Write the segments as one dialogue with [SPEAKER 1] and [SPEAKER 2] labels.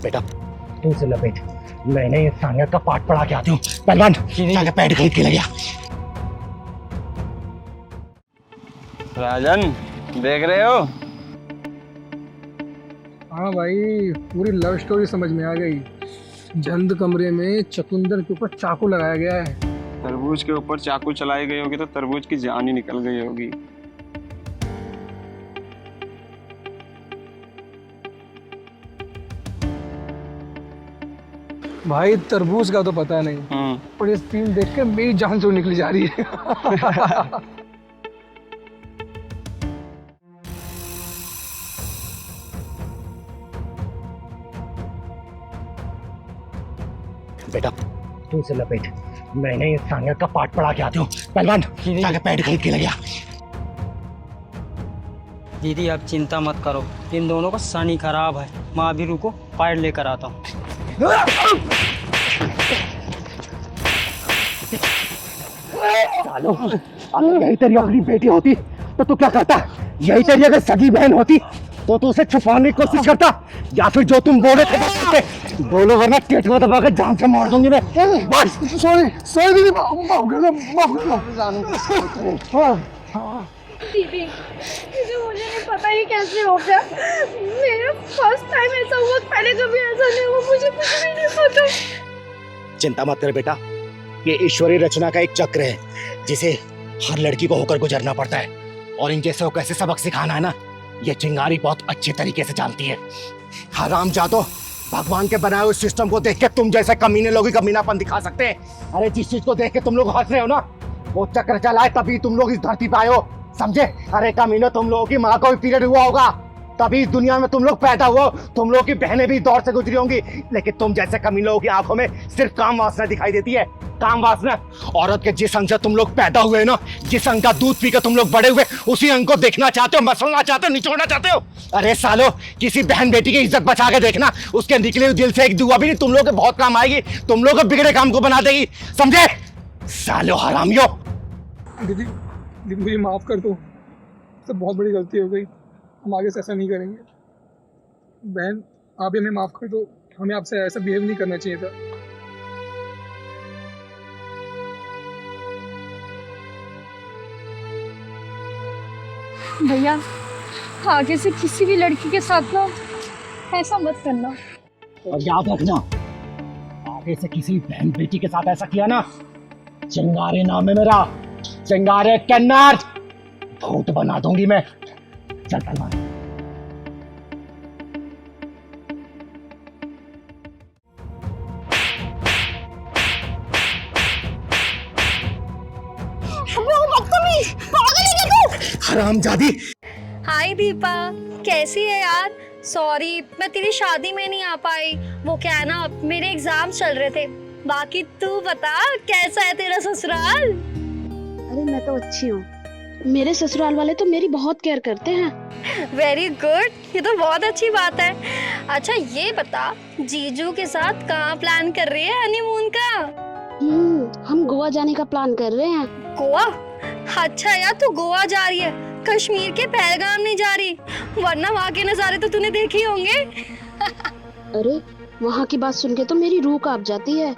[SPEAKER 1] बेटा तू इसे लपेट, मैंने ये सानिया का पाठ पढ़ा के आती हूँ। पहलवान जाके पैड खरीद के ले गया।
[SPEAKER 2] राजन देख रहे हो?
[SPEAKER 3] हाँ भाई, पूरी लव स्टोरी समझ में आ गई। बंद कमरे में चकुंदर के ऊपर चाकू लगाया गया है।
[SPEAKER 2] तरबूज के ऊपर चाकू चलाई गई होगी तो तरबूज की जान ही निकल गई होगी।
[SPEAKER 3] भाई तरबूज का तो पता नहीं, पर ये सीन देख के मेरी जान जो निकली जा रही है।
[SPEAKER 1] बेटा तू इसे लपेट, मैंने ये सानिया का पाठ पढ़ा के आती हूँ। पहलवान जाके पैड खरीद के ले गया।
[SPEAKER 4] दीदी आप चिंता मत करो, इन दोनों का शनि खराब है। माँ अभी रुको, पैड लेकर आता हूँ।
[SPEAKER 1] सालो, अगर यही तेरी अपनी बेटी होती तो तू क्या करता? यही तेरी अगर सगी बहन होती तो तू उसे छुपाने की कोशिश करता, या फिर जो तुम बोले थे बोलो, वरना टेट में दबा के जान से मार दूंगी मैं। बस
[SPEAKER 3] सॉरी सॉरी दीदी, माफ कर दो।
[SPEAKER 5] दीदी मुझे नहीं पता ये कैसे हो गया। मेरा फर्स्ट टाइम ऐसा हुआ, पहले कभी ऐसा नहीं हुआ, मुझे कुछ भी नहीं पता।
[SPEAKER 1] चिंता मत कर बेटा, ये ईश्वरीय रचना का एक चक्र है जिसे हर लड़की को होकर गुजरना पड़ता है, और इन जैसे को कैसे सबक सिखाना है ना, ये चिंगारी बहुत अच्छे तरीके से जानती है। हरामजादो, भगवान के बनाए हुए सिस्टम को देख के तुम जैसे कमीने लोग ही कमीनापन दिखा सकते हैं। अरे जिस चीज को देख के तुम लोग हंस रहे हो ना, वो चक्र चला है तभी तुम लोग इस धरती पे आए हो, समझे? अरे कमीने, तुम लोगों की माँ को भी पीरियड हुआ होगा, तभी इस दुनिया में तुम लोग पैदा हुए। तुम लोगों की बहनें भी दौर से गुजरी होंगी, लेकिन तुम जैसे कमीने लोगों की आंखों में सिर्फ काम वासना दिखाई देती है। काम वासना। औरत के जिस अंग से तुम लोग पैदा हुए ना, जिस अंग का दूध पी के तुम लोग बड़े हुए, उसी अंग को देखना चाहते हो, मसलना चाहते हो, निचोड़ना चाहते हो। अरे सालो, किसी बहन बेटी की इज्जत बचा के देखना, उसके निकले हुए दिल से एक दुआ भी नहीं तुम लोग के बहुत काम आएगी, तुम लोग के बिगड़े काम को बना देगी, समझे? सालो हरामियों।
[SPEAKER 3] दीदी दीदी मुझे माफ कर दो, तो बहुत बड़ी गलती हो गई, हम आगे से ऐसा नहीं करेंगे। बहन आप भी हमें माफ कर दो, हमें आपसे ऐसा बिहेव नहीं करना चाहिए था।
[SPEAKER 5] भैया आगे से किसी भी लड़की के साथ ना ऐसा मत करना।
[SPEAKER 1] और याद रखना, आगे से किसी बहन बेटी के साथ ऐसा किया ना, चिंगारे नाम है मेरा, चिंगारे कन्नड़, भूत बना दूंगी मैं। चल पहलवान। हरामजादी।
[SPEAKER 6] हाय दीपा, कैसी है यार? सॉरी मैं तेरी शादी में नहीं आ पाई, वो क्या है ना, मेरे एग्जाम चल रहे थे। बाकी तू बता, कैसा है तेरा ससुराल?
[SPEAKER 7] अरे मैं तो अच्छी हूँ, मेरे ससुराल वाले तो मेरी बहुत केयर करते हैं।
[SPEAKER 6] वेरी गुड, ये तो बहुत अच्छी बात है। अच्छा ये बता, जीजू के साथ कहाँ प्लान कर रही है हनीमून का?
[SPEAKER 7] हम गोवा जाने का प्लान कर रहे हैं।
[SPEAKER 6] गोवा? अच्छा यार, तू गोवा जा रही है, कश्मीर के पहलगाम नहीं जा रही, वरना वहाँ के नज़ारे तो तूने देखे होंगे।
[SPEAKER 7] अरे वहाँ की बात सुन के तो मेरी रूह कांप जाती है।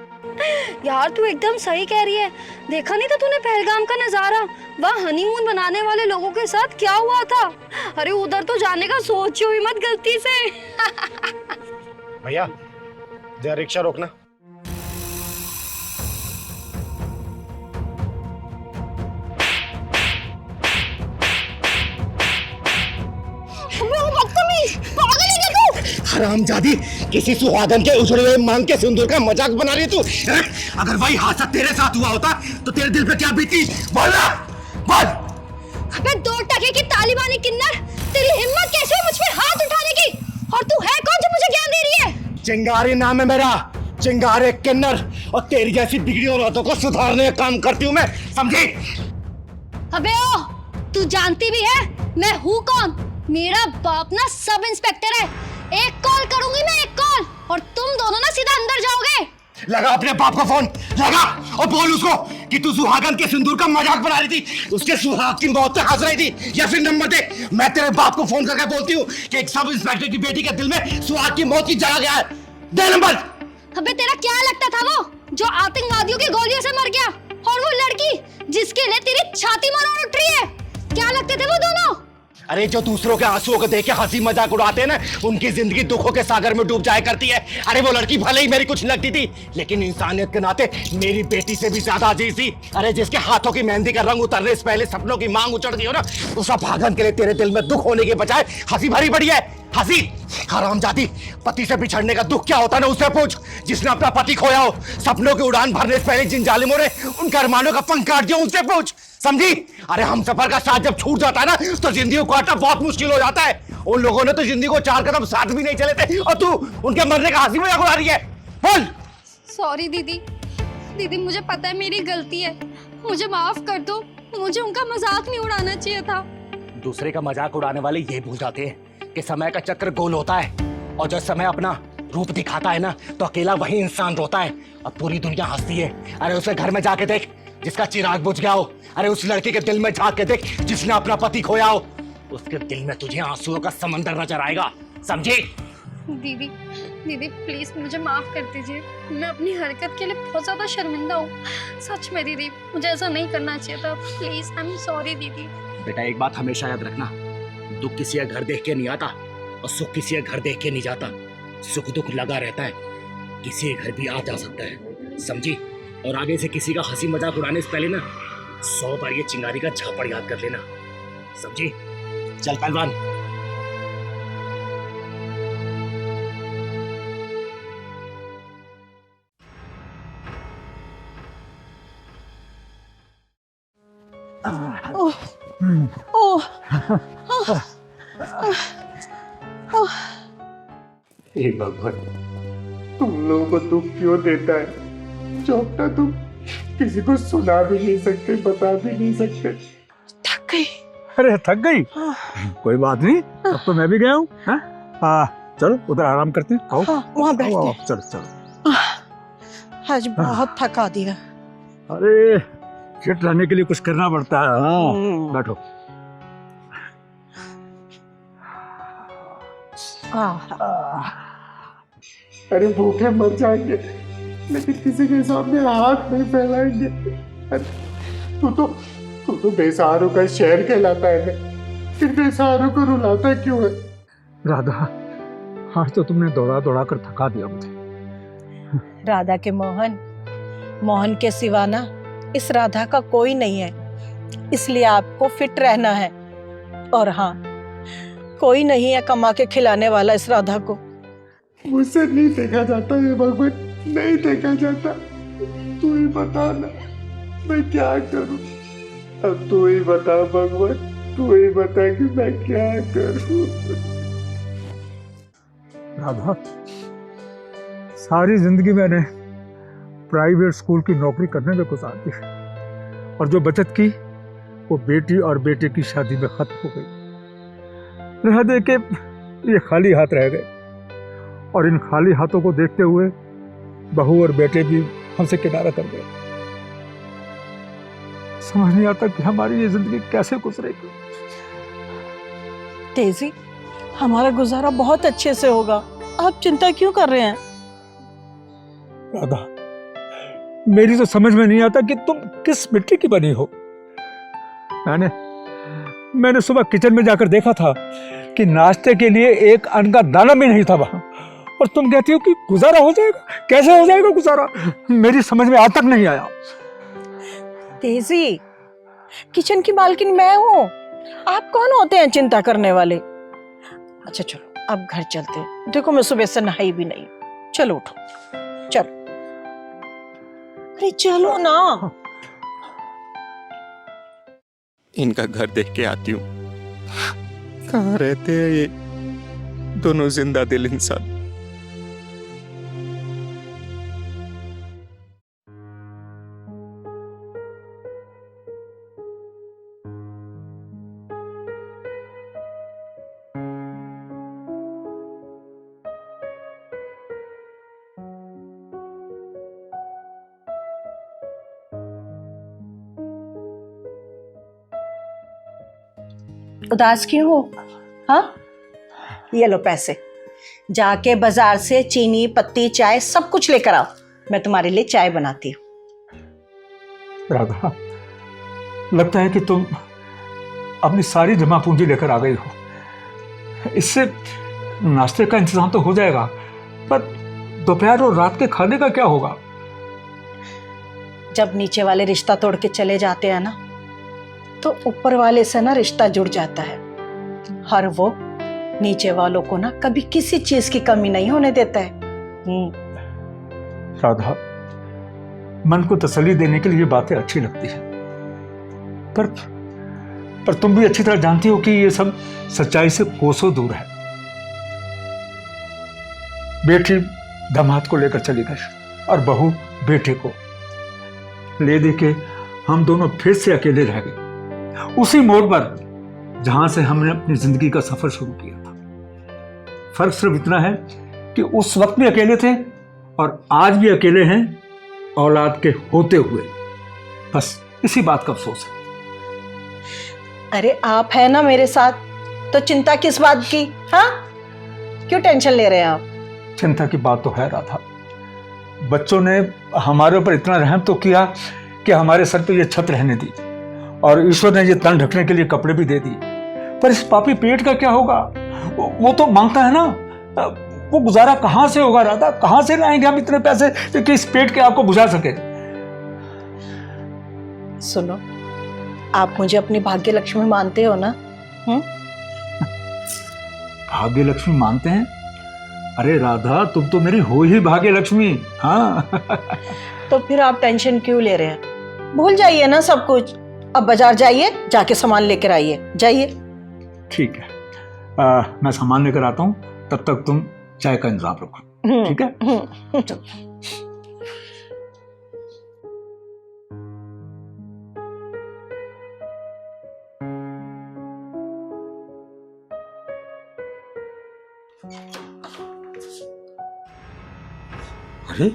[SPEAKER 6] यार तू एकदम सही कह रही है, देखा नहीं था तूने पहलगाम का नजारा? वहाँ हनीमून बनाने वाले लोगों के साथ क्या हुआ था? अरे उधर तो जाने का सोचो ही मत गलती से।
[SPEAKER 1] भैया जरा रिक्शा रोकना। हरामजादी, किसी सुहागन के उछड़े हुए मांग के सिंदूर का मजाक बना रही तू? अगर वही हादसा तेरे साथ हुआ होता तो तेरे दिल पे क्या बीती? बोल ना, बोल।
[SPEAKER 6] अबे दो टके की तालिबानी किन्नर, तेरी हिम्मत कैसे हुई मुझ पे हाथ उठाने की? और तू है कौन जो मुझे ज्ञान दे रही है?
[SPEAKER 1] चिंगारी नाम है मेरा, चिंगारे किन्नर, और तेरी जैसी बिगड़ी औरतों को सुधारने का काम करती हूँ मैं, समझी?
[SPEAKER 6] अबे ओ, तू जानती भी है मैं हूँ कौन? मेरा बाप ना सब इंस्पेक्टर है। एक कॉल करूंगी मैं, एक कॉल, और तुम दोनों ना सीधा अंदर जाओगे।
[SPEAKER 1] लगा अपने बाप को फोन, लगा और बोल उसको कि तू सुहागन के सिंदूर का मजाक बना रही थी, उसके सुहाग की मौत पे हंस रही थी, या फिर नंबर दे, मैं तेरे बाप को फोन करके बोलती हूँ कि एक सब इंस्पेक्टर की बेटी के दिल में सुहाग की मौत की जगह गया है। दे नंबर।
[SPEAKER 6] अबे तेरा क्या लगता था वो जो आतंकवादियों की गोलियों से मर गया, और वो लड़की जिसके लिए तेरी छाती मरोड़ उठ रही है, क्या लगते थे वो दोनों?
[SPEAKER 1] अरे जो दूसरों के आंसुओं को देख के हंसी मजाक उड़ाते हैं ना, उनकी जिंदगी दुखों के सागर में डूब जाया करती है। अरे वो लड़की भले ही मेरी कुछ लगती थी, लेकिन इंसानियत के नाते मेरी बेटी से भी ज्यादा अजीज थी। अरे जिसके हाथों की मेहंदी का रंग उतरने से पहले सपनों की मांग उचड़ गई हो ना, उस भागन के लिए तेरे दिल में दुख होने के बजाय हंसी भरी पड़ी है। हंसी। हरामजादी, पति से बिछड़ने का दुख क्या होता है ना उससे पूछ, जिसने अपना पति खोया हो। सपनों की उड़ान भरने से पहले जिन जालिमों ने उनका अरमानों का पंख काट दिया, उनसे पूछ, समझी? अरे हम सफर का साथ जब छूट जाता है ना, तो जिंदगी को काटना बहुत मुश्किल हो जाता है। उन लोगों ने तो जिंदगी को 4 कदम साथ भी नहीं चले थे, और तू उनके मरने का हंसी मजाक उड़ा रही है। बोल।
[SPEAKER 6] सॉरी दीदी, दीदी मुझे पता है मेरी गलती है, मुझे माफ कर दो, मुझे उनका मजाक नहीं उड़ाना चाहिए था।
[SPEAKER 1] दूसरे का मजाक उड़ाने वाले ये भूल जाते हैं कि समय का चक्र गोल होता है, और जब समय अपना रूप दिखाता है ना, तो अकेला वही इंसान रोता है और पूरी दुनिया हंसती है। अरे उसे घर में जाके देख जिसका चिराग बुझ गया हो। अरे उस लड़की के दिल में झांक के देख जिसने अपना पति खोया हो। उसके दिल में तुझे आंसुओं का समंदर नजर आएगा, समझी?
[SPEAKER 6] दीदी, दीदी प्लीज मुझे माफ कर दीजिए, मैं अपनी हरकत के लिए बहुत ज्यादा शर्मिंदा हूँ। सच में दीदी, मुझे ऐसा नहीं करना चाहिए था, प्लीज आई एम सॉरी दीदी।
[SPEAKER 1] बेटा एक बात हमेशा याद रखना, दुख किसी का घर देख के नहीं आता, और सुख किसी का घर देख के नहीं जाता। सुख दुख लगा रहता है, किसी के घर भी आ जा सकता है, समझी? और आगे से किसी का हंसी मजाक उड़ाने से पहले ना 100 बार ये चिंगारी का झापड़ याद कर लेना, समझी? चल पहलवान।
[SPEAKER 8] हे भगवान, तुम लोगों को दुख क्यों देता है जो अपना तुम किसी को सुना भी नहीं सकते, बता भी नहीं सकते।
[SPEAKER 9] थक गई।
[SPEAKER 10] अरे थक गई? कोई बात नहीं, अब तो मैं भी गया हूँ। चलो उधर आराम करते हैं। आओ
[SPEAKER 9] वहाँ बैठते
[SPEAKER 10] आओ,
[SPEAKER 9] हैं।
[SPEAKER 10] चलो चलो।
[SPEAKER 9] आज बहुत थका दिया।
[SPEAKER 10] अरे फिट रहने के लिए कुछ करना पड़ता है। हाँ बैठो।
[SPEAKER 8] अरे भूखे मर जाएंगे लेकिन किसी के सामने हाथ नहीं फैलाएंगे। तू तो बेसहारों का शहर कहलाता है ना, फिर बेसहारों को रुलाता क्यों है?
[SPEAKER 10] राधा, आज तो तुमने दौड़ा दौड़ा कर थका दिया मुझे।
[SPEAKER 9] राधा के मोहन के सिवा ना इस राधा का कोई नहीं है, इसलिए आपको फिट रहना है। और हाँ, कोई नहीं है कमा के खिलाने वाला इस राधा को।
[SPEAKER 8] मुझसे नहीं देखा जाता ये भगवान, नहीं देखा जाता। तू ही बता ना, मैं क्या करूं? अब तू ही बता भगवान, तू ही बता कि मैं क्या करूं?
[SPEAKER 10] राधा, सारी जिंदगी मैंने प्राइवेट स्कूल की नौकरी करने में गुजार दी, और जो बचत की वो बेटी और बेटे की शादी में खत्म हो गई। रह दे के ये खाली हाथ रह गए, और इन खाली हाथों को देखते हुए बहू और बेटे भी हमसे किनारा कर गए। समझ नहीं आता कि हमारी ये जिंदगी कैसे गुजरेगी।
[SPEAKER 9] तेजी, हमारा गुजारा बहुत अच्छे से होगा, आप चिंता क्यों कर रहे हैं?
[SPEAKER 10] राधा, मेरी तो समझ में नहीं आता कि तुम किस मिट्टी की बनी हो। मैंने सुबह किचन में जाकर देखा था कि नाश्ते के लिए एक अन्न का दाना भी नहीं था वहां, और तुम कहती हो कि गुजारा हो जाएगा। कैसे हो जाएगा गुजारा? मेरी समझ में आज तक नहीं आया।
[SPEAKER 9] तेजी, किचन की मालकिन मैं हूँ, आप कौन होते हैं चिंता करने वाले? अच्छा चलो अब घर चलते हैं, देखो मैं सुबह से नहाई भी नहीं। चलो उठो, चलो। अरे चलो ना।
[SPEAKER 2] इनका घर देख के आती हूँ, कहाँ रहते हैं ये दोनों जिंदा दिल इंसान।
[SPEAKER 9] उदास क्यों हो? हाँ, ये लो पैसे, जाके बाजार से चीनी पत्ती चाय सब कुछ लेकर आओ, मैं तुम्हारे लिए चाय बनाती हूँ।
[SPEAKER 10] राधा, लगता है कि तुम अपनी सारी जमा पूंजी लेकर आ गई हो। इससे नाश्ते का इंतजाम तो हो जाएगा, पर दोपहर और रात के खाने का क्या होगा?
[SPEAKER 9] जब नीचे वाले रिश्ता तोड़ के चले जाते हैं ना, तो ऊपर वाले से ना रिश्ता जुड़ जाता है। हर वो नीचे वालों को ना कभी किसी चीज की कमी नहीं होने देता है।
[SPEAKER 10] राधा, मन को तसल्ली देने के लिए ये बातें अच्छी लगती है, पर तुम भी अच्छी तरह जानती हो कि ये सब सच्चाई से कोसों दूर है। बेटी दामाद को लेकर चली गई और बहू बेटे को ले दे के हम दोनों फिर से अकेले रह गए, उसी मोड़ पर जहां से हमने अपनी जिंदगी का सफर शुरू किया था। फर्क सिर्फ इतना है कि उस वक्त भी अकेले थे और आज भी अकेले हैं, औलाद के होते हुए। बस इसी बात का अफसोस है।
[SPEAKER 9] अरे आप है ना मेरे साथ, तो चिंता किस बात की? हाँ, क्यों टेंशन ले रहे हैं आप?
[SPEAKER 10] चिंता की बात तो है राधा। बच्चों ने हमारे ऊपर इतना रहम तो किया कि हमारे सर पे ये छत रहने दी, और ईश्वर ने ये तन ढकने के लिए कपड़े भी दे दिए। पर इस पापी पेट का क्या होगा? वो तो मांगता है ना, वो गुजारा कहां से होगा राधा? कहां से लाएंगे हम इतने पैसे कि इस पेट के आपको बुझा सके?
[SPEAKER 9] सुनो, आप मुझे अपनी भाग्य लक्ष्मी मानते हो ना?
[SPEAKER 10] भाग्य लक्ष्मी मानते हैं? अरे राधा, तुम तो मेरी हो ही भाग्य लक्ष्मी। हाँ।
[SPEAKER 9] तो फिर आप टेंशन क्यों ले रहे हैं? भूल जाइए ना सब कुछ। अब बाजार जाइए, जाके सामान लेकर आइए, जाइए।
[SPEAKER 10] ठीक है, मैं सामान लेकर आता हूँ, तब तक तुम चाय का इंतजाम रखो। ठीक है? चलो। अरे,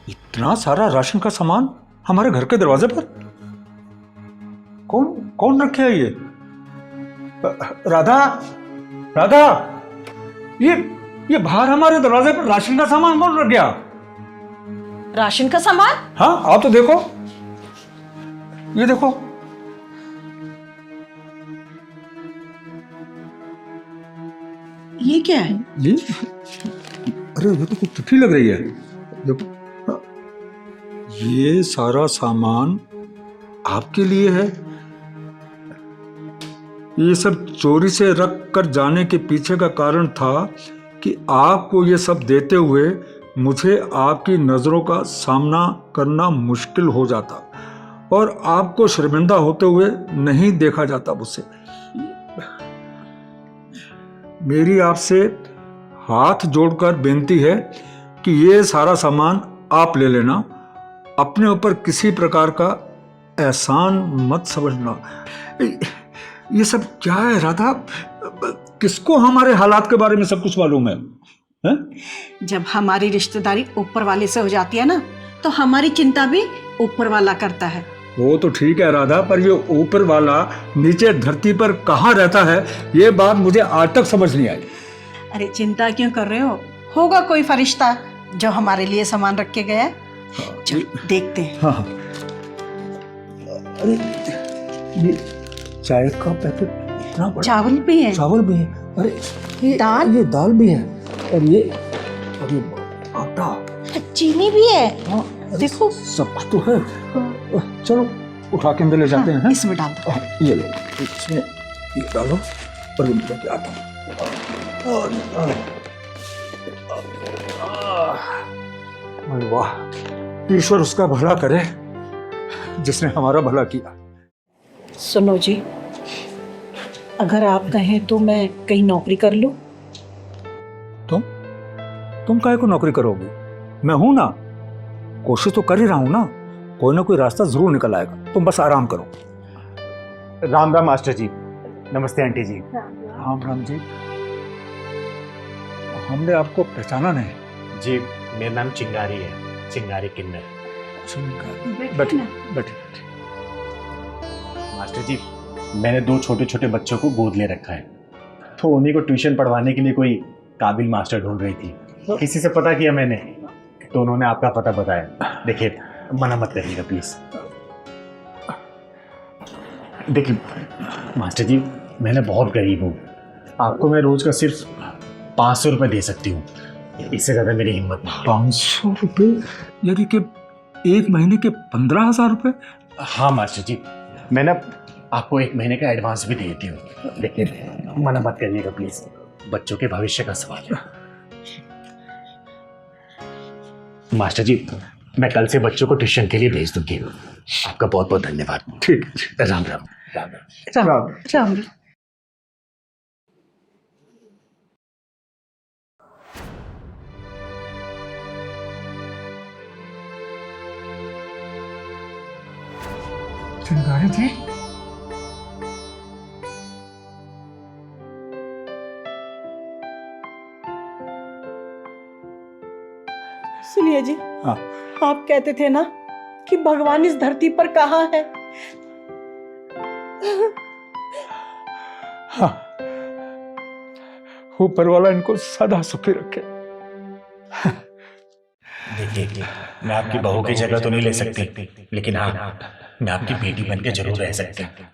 [SPEAKER 10] इतना सारा राशन का सामान हमारे घर के दरवाजे पर? कौन कौन रखे है ये? राधा, राधा, ये बाहर हमारे दरवाजे पर राशन का सामान कौन रख गया?
[SPEAKER 9] राशन का सामान?
[SPEAKER 10] हाँ, आप तो देखो, ये देखो।
[SPEAKER 9] ये क्या है?
[SPEAKER 10] ये, अरे ये तो कुछ चिट्ठी लग रही है। देखो, ये सारा सामान आपके लिए है। ये सब चोरी से रख कर जाने के पीछे का कारण था कि आपको ये सब देते हुए मुझे आपकी नज़रों का सामना करना मुश्किल हो जाता और आपको शर्मिंदा होते हुए नहीं देखा जाता मुझसे। मेरी आपसे हाथ जोड़कर बेनती है कि ये सारा सामान आप ले लेना। अपने ऊपर किसी प्रकार का एहसान मत समझना। ये सब क्या है राधा? किसको हमारे हालात के बारे में सब कुछ मालूम है?
[SPEAKER 9] जब हमारी रिश्तेदारी ऊपर वाले से हो जाती है ना, तो हमारी चिंता भी ऊपर वाला करता है।
[SPEAKER 10] वो तो ठीक है राधा, पर ये ऊपर वाला नीचे धरती पर कहाँ रहता है, ये बात मुझे आज तक समझ नहीं आई।
[SPEAKER 9] अरे चिंता क्यों कर रहे हो? होगा कोई फरिश्ता जो हमारे लिए सामान रख के गया है। चलो देखते हैं।
[SPEAKER 10] हाँ, अरे ये चाय का पैकेट इतना बड़ा।
[SPEAKER 9] चावल भी है।
[SPEAKER 10] चावल भी है। अरे ये दाल भी है। और ये आटा,
[SPEAKER 9] चीनी भी है।
[SPEAKER 10] हाँ,
[SPEAKER 9] देखो
[SPEAKER 10] सब तो है। चलो उठा के अंदर ले जाते हैं।
[SPEAKER 9] इसमें डाल दो।
[SPEAKER 10] ये लो, इसमें ये डालो और लेके आता हूँ। वाह, ईश्वर उसका भला करे जिसने हमारा भला किया।
[SPEAKER 9] सुनो जी, अगर आप कहें तो मैं कहीं नौकरी कर लूं।
[SPEAKER 10] तुम काहे को नौकरी करोगी? मैं हूं ना, कोशिश तो कर ही रहा हूं ना। कोई ना कोई रास्ता जरूर निकल आएगा, तुम बस आराम करो।
[SPEAKER 1] राम राम मास्टर जी। नमस्ते आंटी जी।
[SPEAKER 10] राम राम जी। हमने आपको पहचाना नहीं।
[SPEAKER 1] जी, मेरा नाम चिंगारी है, चिंगारी किन्नर।
[SPEAKER 10] बैठिए।
[SPEAKER 1] मास्टर जी, मैंने 2 छोटे छोटे बच्चों को गोद ले रखा है, तो उन्हीं को ट्यूशन पढ़वाने के लिए कोई काबिल मास्टर ढूंढ रही थी, किसी से पता किया मैंने तो उन्होंने आपका पता बताया। देखिए मना मत करिएगा प्लीज। देखिए मास्टर जी, मैंने बहुत गरीब हूँ, आपको मैं रोज का सिर्फ 500 रुपये दे सकती हूँ, इससे ज्यादा मेरी हिम्मत नहीं।
[SPEAKER 10] 500 रुपये यानी कि एक महीने के 15,000 रुपये?
[SPEAKER 1] हाँ मास्टर जी, मैं ना आपको 1 महीने का एडवांस भी दे देती हूँ। देखिए मना मत करिएगा प्लीज, बच्चों के भविष्य का सवाल है। मास्टर जी, मैं कल से बच्चों को ट्यूशन के लिए भेज दूंगी। आपका बहुत बहुत धन्यवाद।
[SPEAKER 10] ठीक है,
[SPEAKER 1] राम राम। राम
[SPEAKER 9] राम
[SPEAKER 1] राम।
[SPEAKER 9] राम।
[SPEAKER 10] चिंगारी जी,
[SPEAKER 9] सुनिए जी,
[SPEAKER 10] हाँ।
[SPEAKER 9] आप कहते थे ना कि भगवान इस धरती पर कहाँ है?
[SPEAKER 10] हाँ, ऊपर वाला इनको सदा सुखी रखे।
[SPEAKER 1] देखिए मैं आपकी बहू की जगह तो नहीं ले सकती, लेकिन हाँ मैं आपकी बेटी बन के जरूर रह सकती हूँ।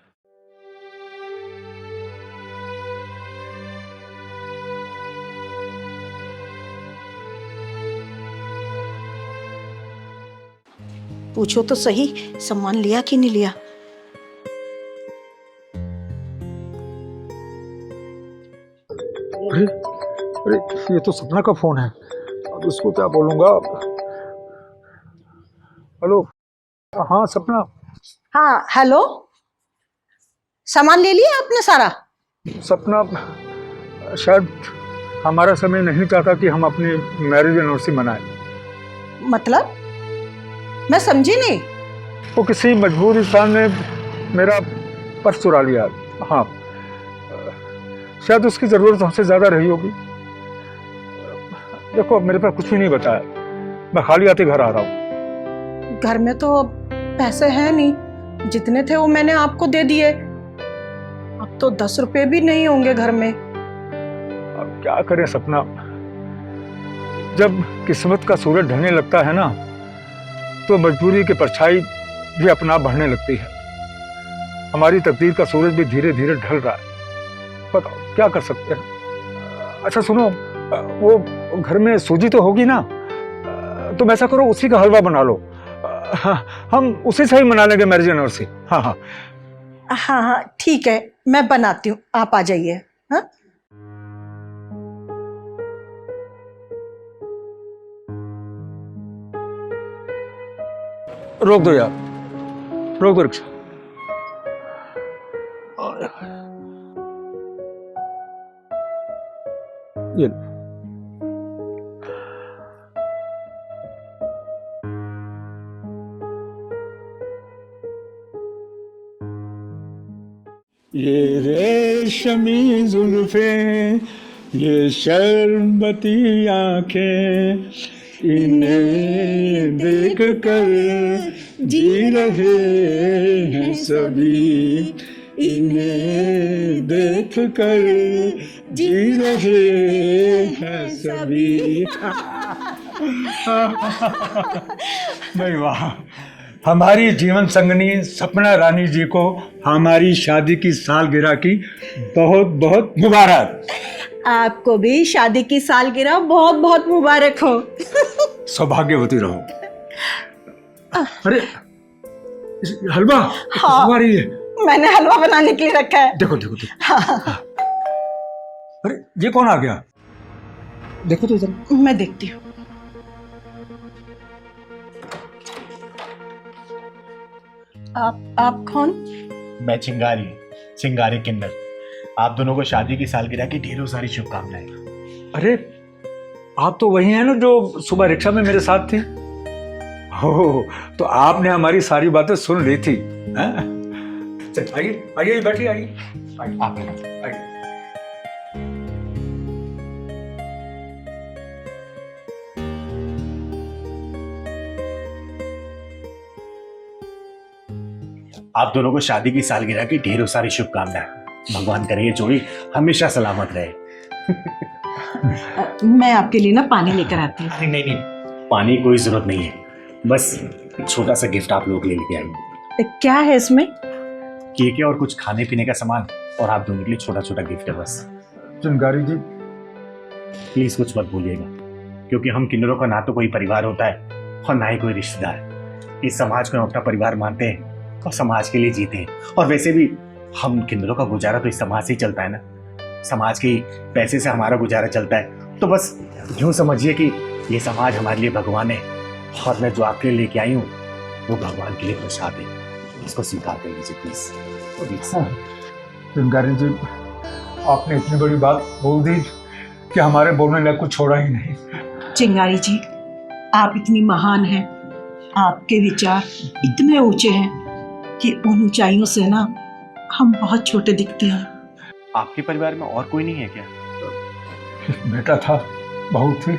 [SPEAKER 9] पूछो तो सही, सम्मान लिया कि नहीं लिया?
[SPEAKER 10] अरे अरे, ये तो सपना का फोन है, अब इसको क्या बोलूंगा। हेलो, हाँ सपना।
[SPEAKER 9] हाँ हेलो, सामान ले लिया आपने सारा?
[SPEAKER 10] सपना, शायद हमारा समय नहीं चाहता कि हम अपनी मैरिज एनिवर्सरी मनाएं।
[SPEAKER 9] मतलब मैं समझी नहीं।
[SPEAKER 10] वो किसी मजबूर इंसान ने मेरा पर्स चुरा लिया। हाँ, शायद उसकी जरूरत हमसे ज्यादा रही होगी। देखो मेरे पास कुछ भी नहीं बचा है, मैं खाली हाथी घर आ रहा हूँ।
[SPEAKER 9] घर में तो पैसे हैं नहीं, जितने थे वो मैंने आपको दे दिए। अब तो 10 रुपए भी नहीं होंगे घर में।
[SPEAKER 10] अब क्या करें सपना, जब किस्मत का सूरज ढलने लगता है ना, तो मजबूरी की परछाई भी अपना बढ़ने लगती है। हमारी तकदीर का सूरज भी धीरे धीरे ढल रहा है, बताओ क्या कर सकते हैं। अच्छा सुनो, वो घर में सूजी तो होगी ना, तुम ऐसा करो उसी का हलवा बना लो। हम उसी से ही मना लेंगे मैरिज एनिवर्सरी। हाँ हाँ
[SPEAKER 9] हाँ हाँ ठीक है, मैं बनाती हूँ, आप आ जाइए। हाँ
[SPEAKER 10] रोक दो यार, रोक दो रिक्शा। ये रेशमी जुल्फे, ये शर्बती आंखें, इन्हें देख कर जी रहे हैं सभी, इन्हें देख कर जी रहे हैं सभी। भाई वाह, हमारी जीवन संगनी सपना रानी जी को हमारी शादी की सालगिरह की बहुत बहुत मुबारक।
[SPEAKER 9] आपको भी शादी की सालगिरह बहुत बहुत मुबारक हो।
[SPEAKER 10] सौभाग्यवती रहो। अरे हलवा
[SPEAKER 9] हाँ,
[SPEAKER 10] रही है।
[SPEAKER 9] मैंने हलवा बनाने के लिए रखा है।
[SPEAKER 10] देखो देखो देखो। हाँ। अरे ये कौन आ गया? देखो तो इधर।
[SPEAKER 9] मैं देखती हूँ। आप कौन?
[SPEAKER 1] मैं चिंगारी, चिंगारी किन्नर। आप दोनों को शादी की सालगिरह की ढेरों सारी शुभकामनाएं।
[SPEAKER 10] अरे आप तो वही हैं ना जो सुबह रिक्शा में मेरे साथ थी। हो तो आपने हमारी सारी बातें सुन ली थी। चल आइए आइए, बैठिए, आइए आप आइए।
[SPEAKER 1] आप दोनों को शादी की सालगिरह की ढेरों सारी शुभकामनाएं। भगवान करे ये जोड़ी हमेशा सलामत रहे।
[SPEAKER 9] मैं आपके लिए ना पानी लेकर आती हूँ।
[SPEAKER 1] नहीं नहीं नहीं, पानी कोई जरूरत नहीं है, बस छोटा सा गिफ्ट आप लोग ले लेके आइए।
[SPEAKER 9] क्या है इसमें?
[SPEAKER 1] केक है और कुछ खाने पीने का सामान, और आप दोनों के लिए छोटा छोटा गिफ्ट है बस।
[SPEAKER 10] चिंगारी जी,
[SPEAKER 1] प्लीज कुछ मत बोलिएगा, क्योंकि हम किन्नरों का ना तो कोई परिवार होता है और ना ही कोई रिश्तेदार। इस समाज को हम अपना परिवार मानते हैं और समाज के लिए जीते हैं। और वैसे भी हम किन्नरों का गुजारा तो इस समाज से ही चलता है ना, समाज के पैसे से हमारा गुजारा चलता है। तो बस यूं समझिए कि ये समाज हमारे लिए भगवान है, और मैं जो आपके लिए लेके आई हूँ वो भगवान के लिए प्रसाद है। इसको स्वीकार कर लीजिए प्लीज।
[SPEAKER 10] चिंगारी जी, आपने इतनी बड़ी बात बोल दी कि हमारे बोलने लायक कुछ छोड़ा ही नहीं।
[SPEAKER 9] चिंगारी जी, आप इतनी महान हैं, आपके विचार इतने ऊंचे हैं कि उन ऊंचाइयों से ना हम बहुत छोटे दिखते हैं।
[SPEAKER 2] आपके परिवार में और कोई नहीं है क्या?
[SPEAKER 10] बेटा था, बहू थी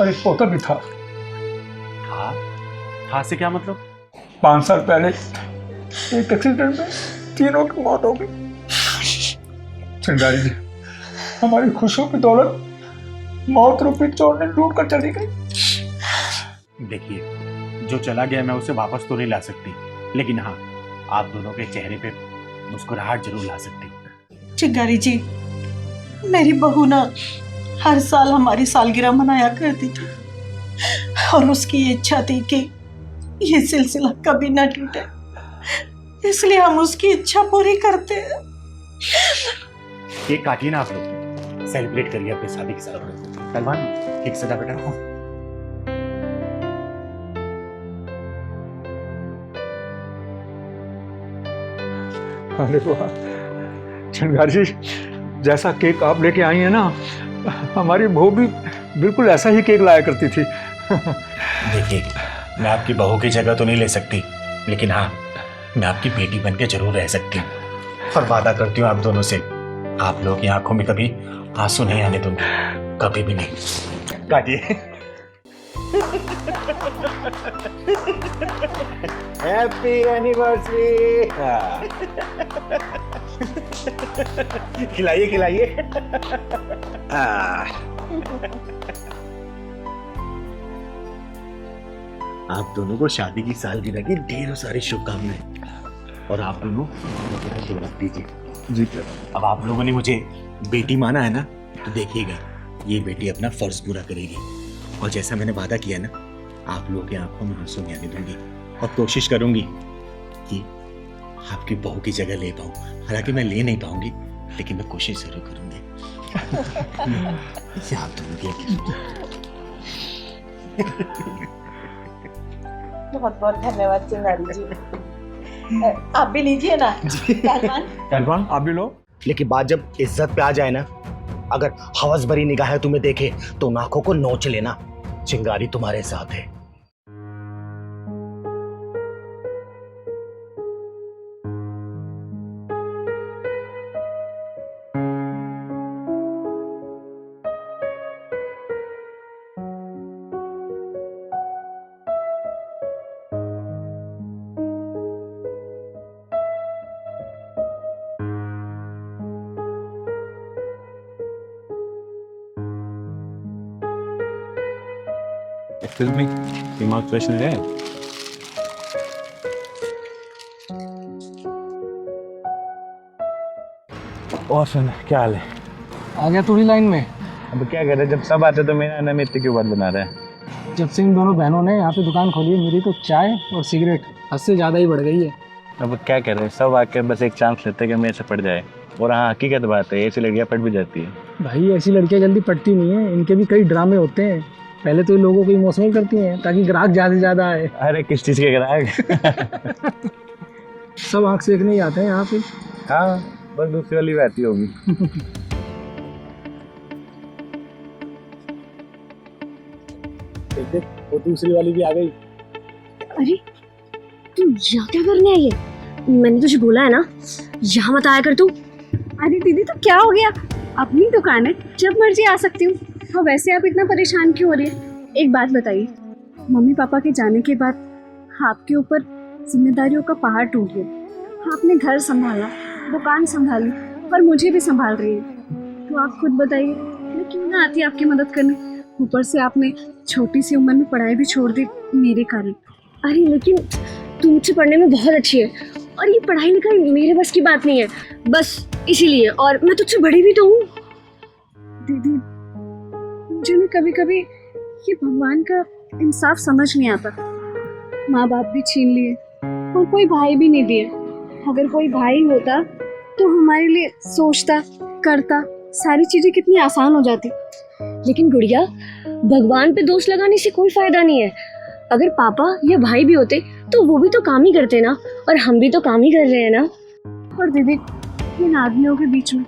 [SPEAKER 10] और एक पोता भी था।
[SPEAKER 2] था से क्या मतलब?
[SPEAKER 10] 5 साल पहले एक एक्सीडेंट में तीनों की मौत हो गई। चिंगारी जी, हमारी खुशियों की दौलत मौत रूपी चोर ने लूट कर चली गई।
[SPEAKER 1] देखिए, जो चला गया मैं उसे वापस तो नहीं ला सकती, लेकिन हाँ, आप दोनों के चेहरे पे मुस्कुराहट जरूर ला सकती हूँ।
[SPEAKER 9] चिंगारी जी, मेरी बहू ना हर साल हमारी सालगिरह मनाया करती थी, और उसकी ये इच्छा थी कि ये सिलसिला कभी ना टूटे, इसलिए हम उसकी इच्छा पूरी करते हैं।
[SPEAKER 1] केक काटिए ना आप लोग, सेलिब्रेट करिए अपनी शादी की सालगिरह। सलमान, केक सजा बेटा।
[SPEAKER 10] अरे वाह चिंगारी जी, जैसा केक आप लेके आई हैं ना, हमारी बहू भी बिल्कुल ऐसा ही केक लाया करती थी।
[SPEAKER 1] देखिए, मैं आपकी बहू की जगह तो नहीं ले सकती, लेकिन हाँ, मैं आपकी बेटी बन के जरूर रह सकती हूँ, और वादा करती हूँ आप दोनों से, आप लोगों की आंखों में कभी आंसू नहीं आने दूंगी, कभी भी नहीं। काटिए। Happy anniversary. खिलाइए खिलाइए। आप दोनों को शादी की सालगिरह की ढेरों सारी शुभकामनाएं, और आप दोनों मेरा आशीर्वाद दीजिए।
[SPEAKER 10] जी।
[SPEAKER 1] अब आप लोगों ने मुझे बेटी माना है ना, तो देखिएगा ये बेटी अपना फर्ज पूरा करेगी, और जैसा मैंने वादा किया ना, आप लोगों की आंखों में आंसू नहीं आने दूंगी, और कोशिश करूंगी कि आपकी बहू की जगह ले पाऊं। हालांकि मैं ले नहीं पाऊंगी, लेकिन मैं कोशिश जरूर करूंगी। आप दोनों की
[SPEAKER 9] बहुत बहुत धन्यवाद चिंगारी जी। आप भी लीजिए ना।
[SPEAKER 10] सलमान, आप भी लो।
[SPEAKER 1] लेकिन बात जब इज्जत पे आ जाए ना, अगर हवस भरी निगाहें तुम्हें देखे तो नाकों को नोच लेना। चिंगारी तुम्हारे साथ है।
[SPEAKER 2] Excuse me, दिमाग फ्रेश नहीं है?
[SPEAKER 11] और सुन, क्या हाल है?
[SPEAKER 3] आ गया थोड़ी लाइन में।
[SPEAKER 11] अब क्या कर रहे, जब सब आते तो मेरा आने में इतनी क्यों बात बना रहे हैं?
[SPEAKER 3] जब से इन दोनों बहनों ने यहाँ पे दुकान खोली है, मेरी तो चाय और सिगरेट हद से ज़्यादा ही बढ़ गई है।
[SPEAKER 11] अब क्या कर रहे हैं, सब आके बस एक चांस लेते हैं कि मेरे से पड़ जाए। और हाँ, हकीकत बात है, ऐसी लड़कियाँ पट भी जाती है।
[SPEAKER 3] भाई ऐसी लड़कियाँ जल्दी पटती नहीं है, इनके भी कई ड्रामे होते हैं। पहले तो ये लोगों को इमोशनल करती हैं ताकि ग्राहक ज़्यादा से ज़्यादा आए।
[SPEAKER 11] अरे किस चीज़ के ग्राहक?
[SPEAKER 3] सब आँख सेकने ही आते हैं यहाँ पे।
[SPEAKER 11] हाँ, बस दूसरी वाली रहती होगी।
[SPEAKER 3] देख, वो दूसरी वाली भी आ गई।
[SPEAKER 5] अरे तू यहाँ क्या करने आई है? मैंने तुझे बोला है ना, यहाँ मत आया कर तू। अरे दीदी तो क्या हो गया, अपनी दुकान है, जब मर्जी आ सकती हूँ। और वैसे आप इतना परेशान क्यों हो रही है? एक बात बताइए, मम्मी पापा के जाने के बाद आपके ऊपर जिम्मेदारियों का पहाड़ टूट गया। आपने घर संभाला, दुकान संभाली, और मुझे भी संभाल रही है। तो आप खुद बताइए, मैं क्यों ना आती आपकी मदद करने। ऊपर से आपने छोटी सी उम्र में पढ़ाई भी छोड़ दी मेरे कारण। अरे लेकिन तू मुझसे पढ़ने में बहुत अच्छी है और ये पढ़ाई लिखाई मेरे बस की बात नहीं है, बस इसीलिए। और मैं तुझसे बड़ी भी तो हूँ। दीदी मुझे ना कभी कभी ये भगवान का इंसाफ समझ नहीं आता। माँ बाप भी छीन लिए और कोई भाई भी नहीं दिए। अगर कोई भाई होता तो हमारे लिए सोचता करता, सारी चीजें कितनी आसान हो जाती। लेकिन गुड़िया, भगवान पे दोष लगाने से कोई फायदा नहीं है। अगर पापा या भाई भी होते तो वो भी तो काम ही करते ना, और हम भी तो काम ही कर रहे हैं ना। और दीदी इन आदमियों के बीच में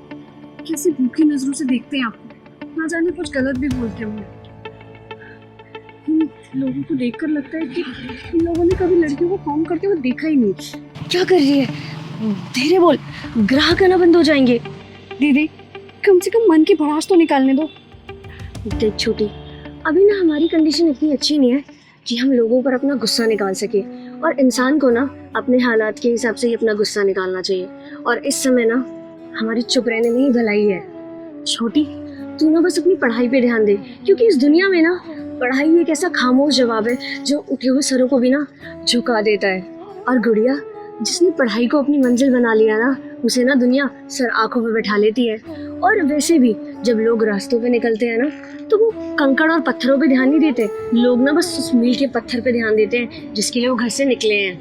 [SPEAKER 5] कैसी भूखी नजरों से देखते हैं आपको, ना जाने कुछ गलत भी बोलते होंगे। इन लोगों को देखकर लगता है कि इन लोगों ने कभी लड़कियों को काम करते हुए देखा ही नहीं। क्या कर रही है? धीरे बोल, ग्राहक आना बंद हो जाएंगे। दीदी कम से कम मन की भड़ास तो निकालने दो। देख छोटी, अभी ना हमारी कंडीशन इतनी अच्छी नहीं है कि हम लोगों पर अपना गुस्सा निकाल सके, और इंसान को ना अपने हालात के हिसाब से ही अपना गुस्सा निकालना चाहिए। और इस समय ना हमारी चुप रहने में ही भलाई है। छोटी तू ना बस अपनी पढ़ाई पे ध्यान दे, क्योंकि इस दुनिया में ना पढ़ाई एक ऐसा खामोश जवाब है जो उठे हुए सरों को भी ना झुका देता है। और गुड़िया, जिसने पढ़ाई को अपनी मंजिल बना लिया ना, उसे ना दुनिया सर आंखों पे बैठा लेती है। और वैसे भी जब लोग रास्तों पे निकलते हैं ना, तो वो कंकड़ और पत्थरों पे ध्यान नहीं देते। लोग ना बस उस मील के पत्थर पे ध्यान देते हैं जिसके लिए वो घर से निकले हैं।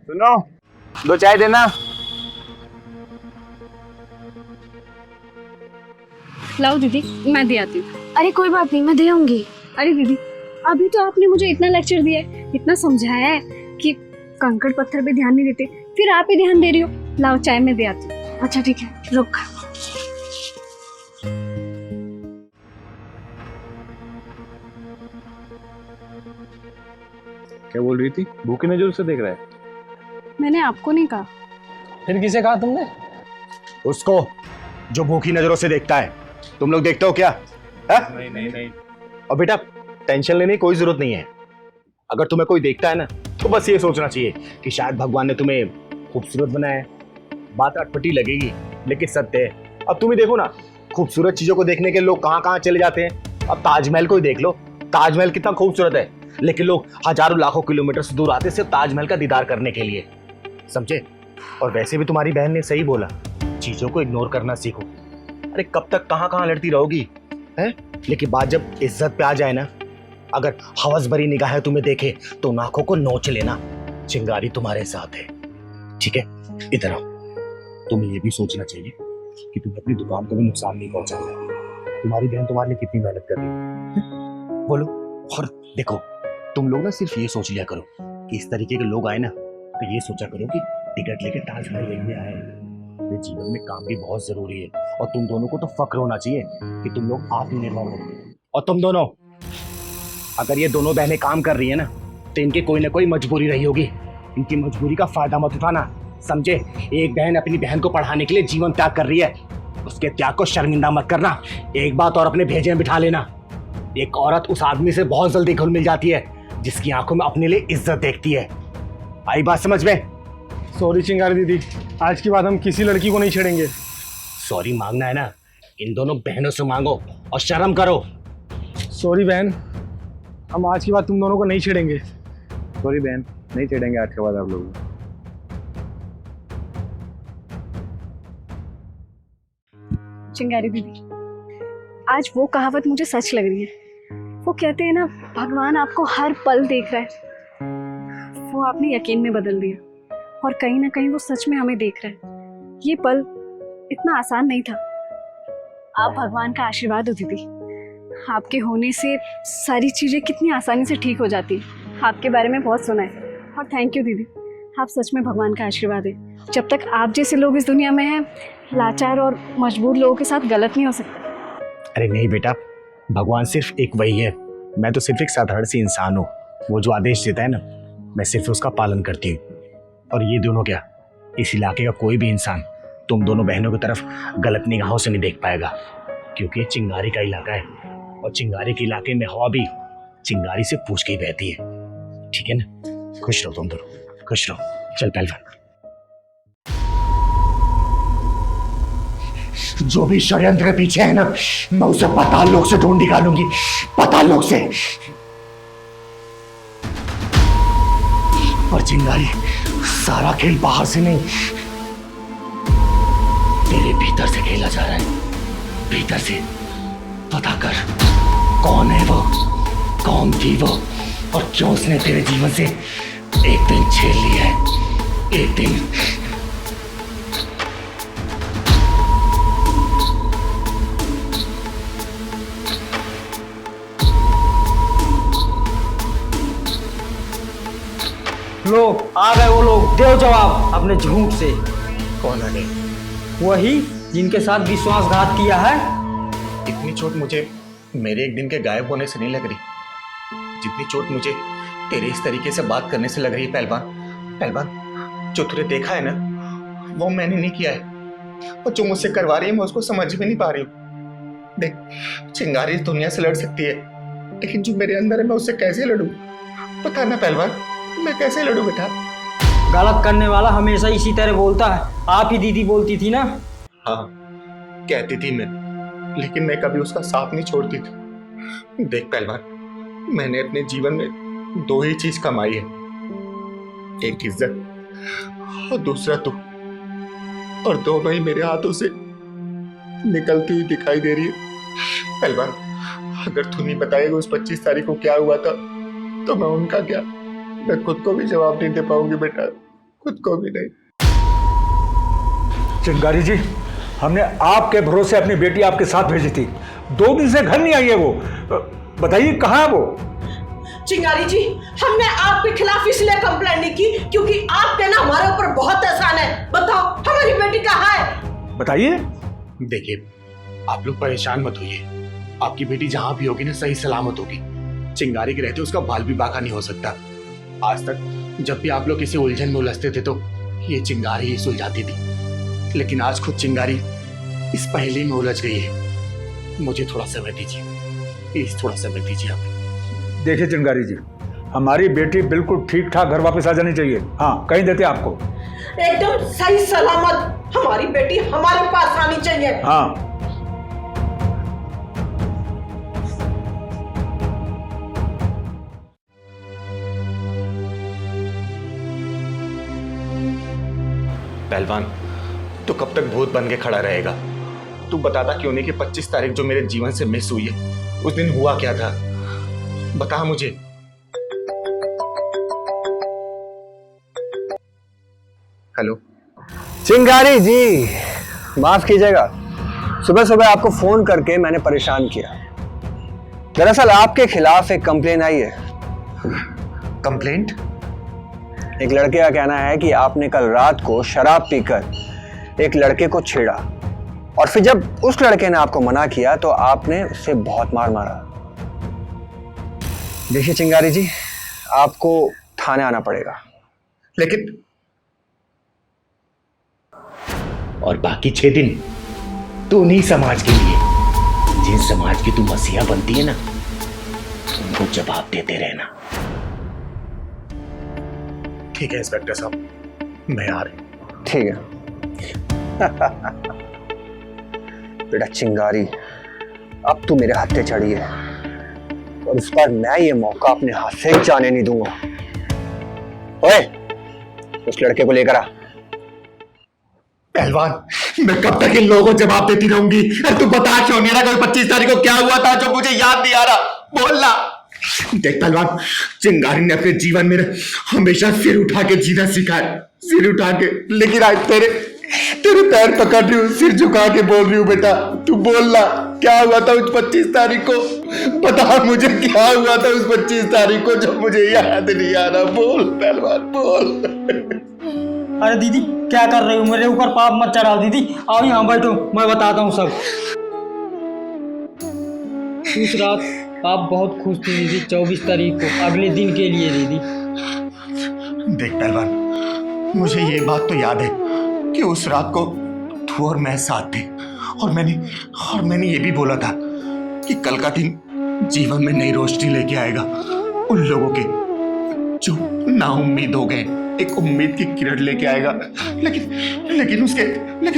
[SPEAKER 11] सुनो, 2 चाय देना।
[SPEAKER 5] लाओ दीदी, मैं दे आती हूँ। अरे कोई बात नहीं, मैं दे आऊंगी। अरे दीदी, अभी तो आपने मुझे इतना लेक्चर दिया है, इतना समझाया है कि कंकड़ पत्थर पे ध्यान नहीं देते, फिर आप ही ध्यान दे रही हो। लाओ चाय मैं दे आती हूँ। अच्छा ठीक है, रुक।
[SPEAKER 11] क्या बोल रही थी? भूखी नजर से देख रहा है।
[SPEAKER 5] मैंने आपको नहीं कहा।
[SPEAKER 3] फिर किसे कहा तुमने?
[SPEAKER 1] उसको जो भूखी नजरों से देखता है। तुम लोग देखते हो क्या?
[SPEAKER 11] नहीं।
[SPEAKER 1] और बेटा टेंशन लेने की कोई जरूरत नहीं है। अगर तुम्हें कोई देखता है ना, तो बस ये सोचना चाहिए कि शायद भगवान ने तुम्हें खूबसूरत बनाया है। बात अटपटी लगेगी लेकिन सत्य है। अब तुम ही देखो ना, खूबसूरत चीजों को देखने के लोग कहाँ कहाँ चले जाते हैं। अब ताजमहल को ही देख लो, ताजमहल कितना खूबसूरत है, लेकिन लोग हजारों लाखों किलोमीटर से दूर आते सिर्फ ताजमहल का दीदार करने के लिए, समझे? और वैसे भी तुम्हारी बहन ने सही बोला, चीजों को इग्नोर करना सीखो। अरे कब तक कहाँ कहाँ लड़ती रहोगी, हैं? लेकिन बात जब इज्जत पे आ जाए ना, अगर हवस भरी निगाहें तुम्हें देखे तो उन आंखों को नोच लेना। चिंगारी तुम्हारे साथ है, ठीक है? इधर आओ। तुम्हें ये भी सोचना चाहिए कि तुम्हें अपनी दुकान को भी नुकसान नहीं पहुंचाना। तुम्हारी बहन तुम्हारे लिए कितनी मेहनत कर रही है, बोलो। और देखो, तुम लोग ना सिर्फ ये सोच लिया करो कि इस तरीके के लोग आए ना, तो ये सोचा करो कि टिकट लेके ताजमहल देखने आए। तो जीवन में काम भी बहुत जरूरी है, और तुम दोनों को तो फक्र होना चाहिए कि तुम लोग आत्मनिर्भर हो। और तुम दोनों, अगर ये दोनों बहनें काम कर रही है ना, तो इनकी कोई ना कोई मजबूरी रही होगी। इनकी मजबूरी का फायदा मत उठाना, समझे? एक बहन अपनी बहन को पढ़ाने के लिए जीवन त्याग कर रही है, उसके त्याग को शर्मिंदा मत करना। एक बात और अपने भेजे में बिठा लेना, एक औरत उस आदमी से बहुत जल्दी घुल मिल जाती है जिसकी आंखों में अपने लिए इज्जत देखती है। आई बात समझ में?
[SPEAKER 3] सॉरी चिंगारी दीदी, आज की बात हम किसी लड़की को नहीं छेड़ेंगे।
[SPEAKER 1] सॉरी मांगना है ना, इन दोनों बहनों से मांगो और शर्म करो।
[SPEAKER 3] सॉरी बहन, हम आज की बात तुम दोनों को नहीं छेड़ेंगे।
[SPEAKER 11] सॉरी बहन, नहीं छेड़ेंगे आज के बाद आप लोग।
[SPEAKER 5] चिंगारी दीदी, आज वो कहावत मुझे सच लग रही है। वो कहते हैं ना, भगवान आपको हर पल देख रहा है। वो आपने यकीन में बदल दिया, और कहीं ना कहीं वो सच में हमें देख रहा है। ये पल इतना आसान नहीं था। आप भगवान का आशीर्वाद हो दीदी। आपके होने से सारी चीज़ें कितनी आसानी से ठीक हो जाती हैं। आपके बारे में बहुत सुना है, और थैंक यू दीदी। आप सच में भगवान का आशीर्वाद है। जब तक आप जैसे लोग इस दुनिया में हैं, लाचार और मजबूर लोगों के साथ गलत नहीं हो सकता।
[SPEAKER 1] अरे नहीं बेटा, भगवान सिर्फ एक वही है। मैं तो सिर्फ एक साधारण सी इंसान हूँ। वो जो आदेश देता है ना, मैं सिर्फ उसका पालन करती हूँ। और ये दोनों क्या, इस इलाके का कोई भी इंसान तुम दोनों बहनों की तरफ गलत निगाहों से नहीं देख पाएगा, क्योंकि ये चिंगारी का इलाका है, और चिंगारी के इलाके में हवा भी चिंगारी से पूछ के ही बहती है। ठीक है ना? खुश रहो तुम दोनों, खुश रहो। चल पहलवान। जो भी षड्यंत्र के पीछे है ना, मैं उसे पाताल लोक से ढूंढ निकालूंगी, पाताल लोक से। और चिंगारी, सारा खेल बाहर से नहीं, तेरे भीतर से खेला जा रहा है, भीतर से। पता कर कौन है वो, कौन थी वो, और क्यों उसने तेरे जीवन से एक दिन छीन लिया है, एक दिन।
[SPEAKER 4] लो आ गए वो लोग, दो जवाब अपने झूठ से।
[SPEAKER 1] कौन आ गए?
[SPEAKER 4] वही जिनके साथ विश्वासघात किया है।
[SPEAKER 1] इतनी चोट मुझे मेरे एक दिन के गायब होने से नहीं लग रही, जितनी चोट मुझे तेरे इस तरीके से बात करने से लग रही है। पहलवान, जो तूने देखा है ना, वो मैंने नहीं किया है, और जो मुझसे करवा रही है मैं उसको समझ भी नहीं पा रही हूँ। देख, चिंगारी इस दुनिया से लड़ सकती है, लेकिन जो मेरे अंदर है मैं उससे कैसे लड़ूं? पता ना पहलवान, मैं कैसे लड़ूं बेटा?
[SPEAKER 4] गलत करने वाला हमेशा इसी तरह बोलता है। आप ही दीदी बोलती थी ना।
[SPEAKER 1] हाँ, कहती थी मैं, लेकिन मैं कभी उसका साथ नहीं छोड़ती थी। देख पहलवान, मैंने अपने जीवन में दो ही चीज कमाई है, एक इज्जत और दूसरा तू, और दोनों ही मेरे हाथों से निकलती हुई दिखाई दे रही है। पहलवान, अगर तू नहीं बताएगा उस 25 तारीख को क्या हुआ था, तो मैं उनका क्या, मैं खुद को भी जवाब नहीं दे पाऊंगी बेटा, खुद को भी नहीं।
[SPEAKER 10] चिंगारी जी, हमने आपके भरोसे अपनी बेटी आपके साथ भेजी थी, 2 दिन से घर नहीं आई है वो। बताइए कहाँ है वो?
[SPEAKER 9] चिंगारी जी, हमने आपके खिलाफ इसलिए कंप्लेंट नहीं की क्योंकि आपके ना हमारे ऊपर बहुत एहसान है। बताओ हमारी बेटी कहाँ है?
[SPEAKER 10] बताइए।
[SPEAKER 1] देखिए, आप लोग परेशान मत होइए, आपकी बेटी जहां भी होगी ना, सही सलामत होगी। चिंगारी के रहते उसका बाल भी बाका नहीं हो सकता। आज तक जब भी आप लोग किसी उलझन में उलझते थे तो ये चिंगारी ही सुलझाती थी, लेकिन आज खुद चिंगारी इस पहेली में उलझ गई है। मुझे थोड़ा समय दीजिए, प्लीज थोड़ा समय दीजिए आप।
[SPEAKER 10] देखिए चिंगारी जी, हमारी बेटी बिल्कुल ठीक ठाक घर वापस आ जानी चाहिए। हाँ, कहीं देते आपको
[SPEAKER 9] एकदम सही सलामत हमारी बेटी हमारे पास आनी चाहिए।
[SPEAKER 10] हाँ।
[SPEAKER 1] पहलवान, तू कब तक भूत बन के खड़ा रहेगा? तू बताता क्यों नहीं कि 25 तारीख जो मेरे जीवन से मिस हुई है, उस दिन हुआ क्या था? बता मुझे। हेलो
[SPEAKER 12] चिंगारी जी, माफ कीजिएगा, सुबह सुबह आपको फोन करके मैंने परेशान किया। दरअसल आपके खिलाफ एक कंप्लेन आई है।
[SPEAKER 1] कंप्लेंट?
[SPEAKER 12] एक लड़के का कहना है कि आपने कल रात को शराब पीकर एक लड़के को छेड़ा, और फिर जब उस लड़के ने आपको मना किया तो आपने उससे बहुत मार मारा। देखिए चिंगारी जी, आपको थाने आना पड़ेगा।
[SPEAKER 1] लेकिन और बाकी 6 दिन तू उन्हीं समाज के लिए, जिन समाज की तू मसीहा बनती है ना, उनको जवाब देते रहना। ठीक है इंस्पेक्टर साहब, मैं आ रही।
[SPEAKER 12] ठीक है। बेटा चिंगारी, अब तू मेरे हत्थे चढ़ी है, और इस बार मैं ये मौका अपने हाथ से जाने नहीं दूंगा। ओए, उस लड़के को लेकर आ।
[SPEAKER 1] पहलवान, मैं कब तक इन लोगों को जवाब देती रहूंगी? तू बता क्यों नहीं रहा? 25 तारीख को क्या हुआ था जो मुझे याद नहीं आ रहा? बोलना। देख पहलवान, चिंगारी ने अपने जीवन में हमेशा सिर उठा के जीना सीखा है, सिर उठा के, लेकिन आज तेरे पैर पकड़ रही हूँ, सिर झुका के बोल रही हूँ बेटा, तू बोलना क्या हुआ था उस 25 तारीख को? बता मुझे क्या हुआ था उस 25 तारीख को जो मुझे याद नहीं आ रहा? बोल पहलवान, बोल।
[SPEAKER 4] अरे दीदी क्या कर रही हो? मेरे ऊपर पाप मत चढ़ाओ दीदी, आओ यहाँ बैठो, मैं बताता हूँ सब। उस रात आप बहुत खुश थी दीदी, 24 तारीख को, अगले दिन के लिए दीदी।
[SPEAKER 1] देख पहलवान, मुझे ये बात तो याद है कि उस रात को तू और मैं साथ थे, और मैंने ये भी बोला था कि कल का दिन जीवन में नई रोशनी लेके आएगा उन लोगों के जो नाउम्मीद हो गए, एक उम्मीद की किरण लेके आएगा। लेकिन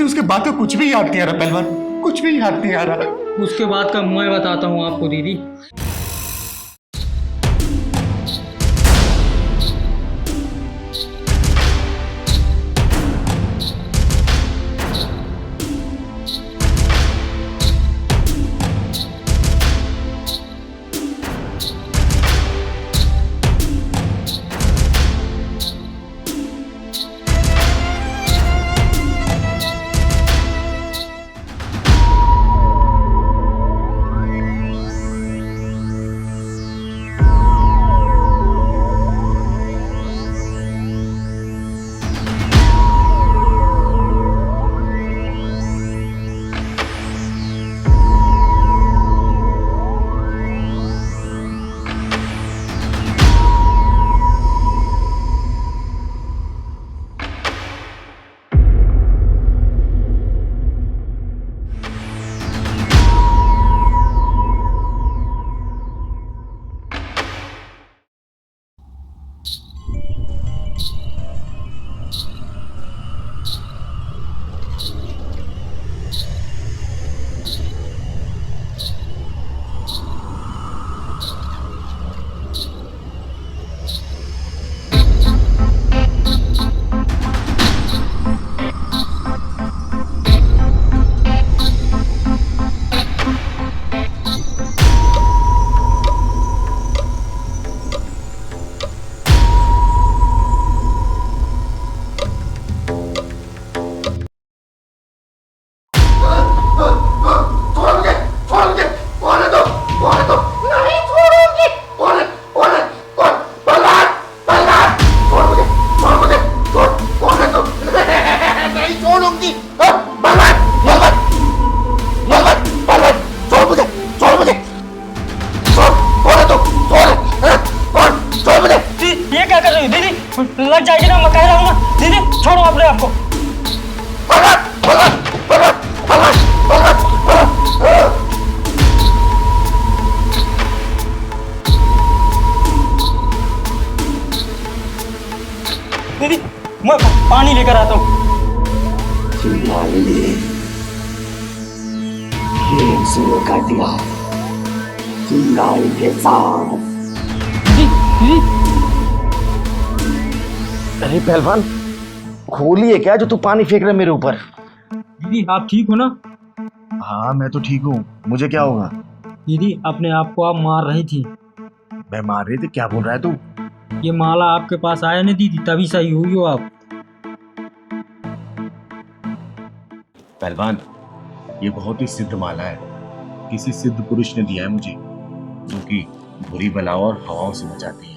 [SPEAKER 1] उसके बाद तो कुछ भी याद नहीं आ रहा पहलवान।
[SPEAKER 8] कुछ भी याद नहीं आ रहा।
[SPEAKER 4] उसके बाद का मैं बताता हूँ आपको दीदी। लग जाएगी ना, मैं कह रहा हूँ ना। दीदी छोड़ो अपने आप को। दीदी मैं पानी लेकर आता हूँ।
[SPEAKER 1] खेल शुरू कर दिया चिंगारी के साथ।
[SPEAKER 4] दीदी
[SPEAKER 1] अरे पहलवान, होली है क्या जो तू पानी फेंक रहा है मेरे ऊपर?
[SPEAKER 4] दीदी आप ठीक हो ना?
[SPEAKER 1] हाँ मैं तो ठीक हूँ, मुझे क्या होगा?
[SPEAKER 4] दीदी अपने आप को आप मार रही थी।
[SPEAKER 1] मैं मार रही थी? क्या बोल रहा है तू?
[SPEAKER 4] ये माला आपके पास आया नहीं दीदी, तभी सही हुई हो आप।
[SPEAKER 1] पहलवान, ये बहुत ही सिद्ध माला है, किसी सिद्ध पुरुष ने दिया है मुझे, जो कि बुरी बलाओं और हवाओं से बचाती है।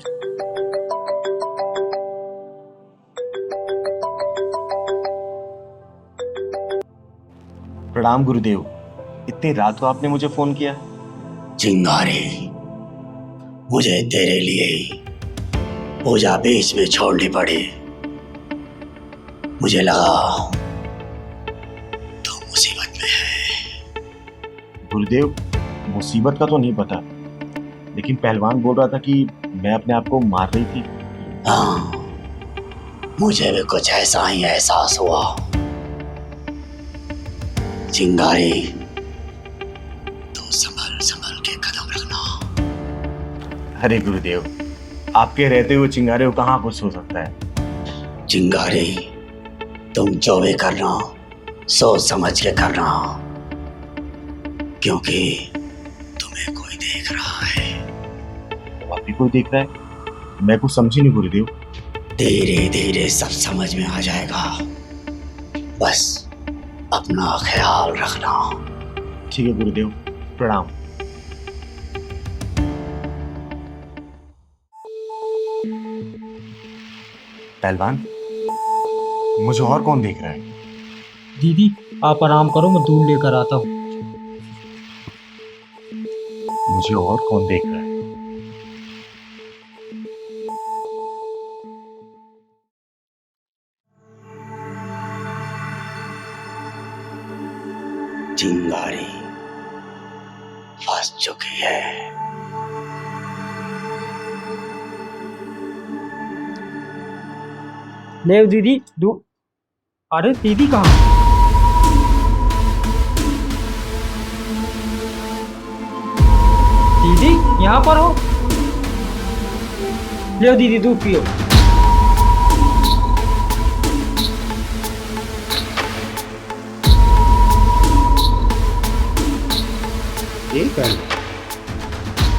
[SPEAKER 2] प्रणाम गुरुदेव, इतनी रात को आपने मुझे फोन किया?
[SPEAKER 1] चिंगारी, मुझे तेरे लिए ही पूजा बीच में छोड़नी पड़ी। मुझे लगा तो मुसीबत में है।
[SPEAKER 2] गुरुदेव, मुसीबत का तो नहीं पता, लेकिन पहलवान बोल रहा था कि मैं अपने आप को मार रही थी।
[SPEAKER 1] हाँ, मुझे भी कुछ ऐसा ही एहसास हुआ। चिंगारी, तो संभल संभल के कदम रखना।
[SPEAKER 2] अरे गुरुदेव, आपके रहते हुए चिंगारे को कहाँ कुछ हो सकता है।
[SPEAKER 1] चिंगारी, तुम जो भी करना सोच समझ के करना, क्योंकि तुम्हें कोई देख रहा है।
[SPEAKER 2] वाकई कोई देख रहा है? मैं कुछ समझी नहीं गुरुदेव।
[SPEAKER 1] धीरे धीरे सब समझ में आ जाएगा, बस अपना ख्याल रखना।
[SPEAKER 2] ठीक है गुरुदेव, प्रणाम। पहलवान, मुझे और कौन देख रहा है?
[SPEAKER 4] दीदी आप आराम करो, मैं दूध लेकर आता हूँ।
[SPEAKER 2] मुझे और कौन देख रहा है?
[SPEAKER 1] चिंगारी फंस चुकी है।
[SPEAKER 4] ले दीदी दूध। अरे दीदी कहाँ? यहाँ पर हो? ले दीदी दूध पियो।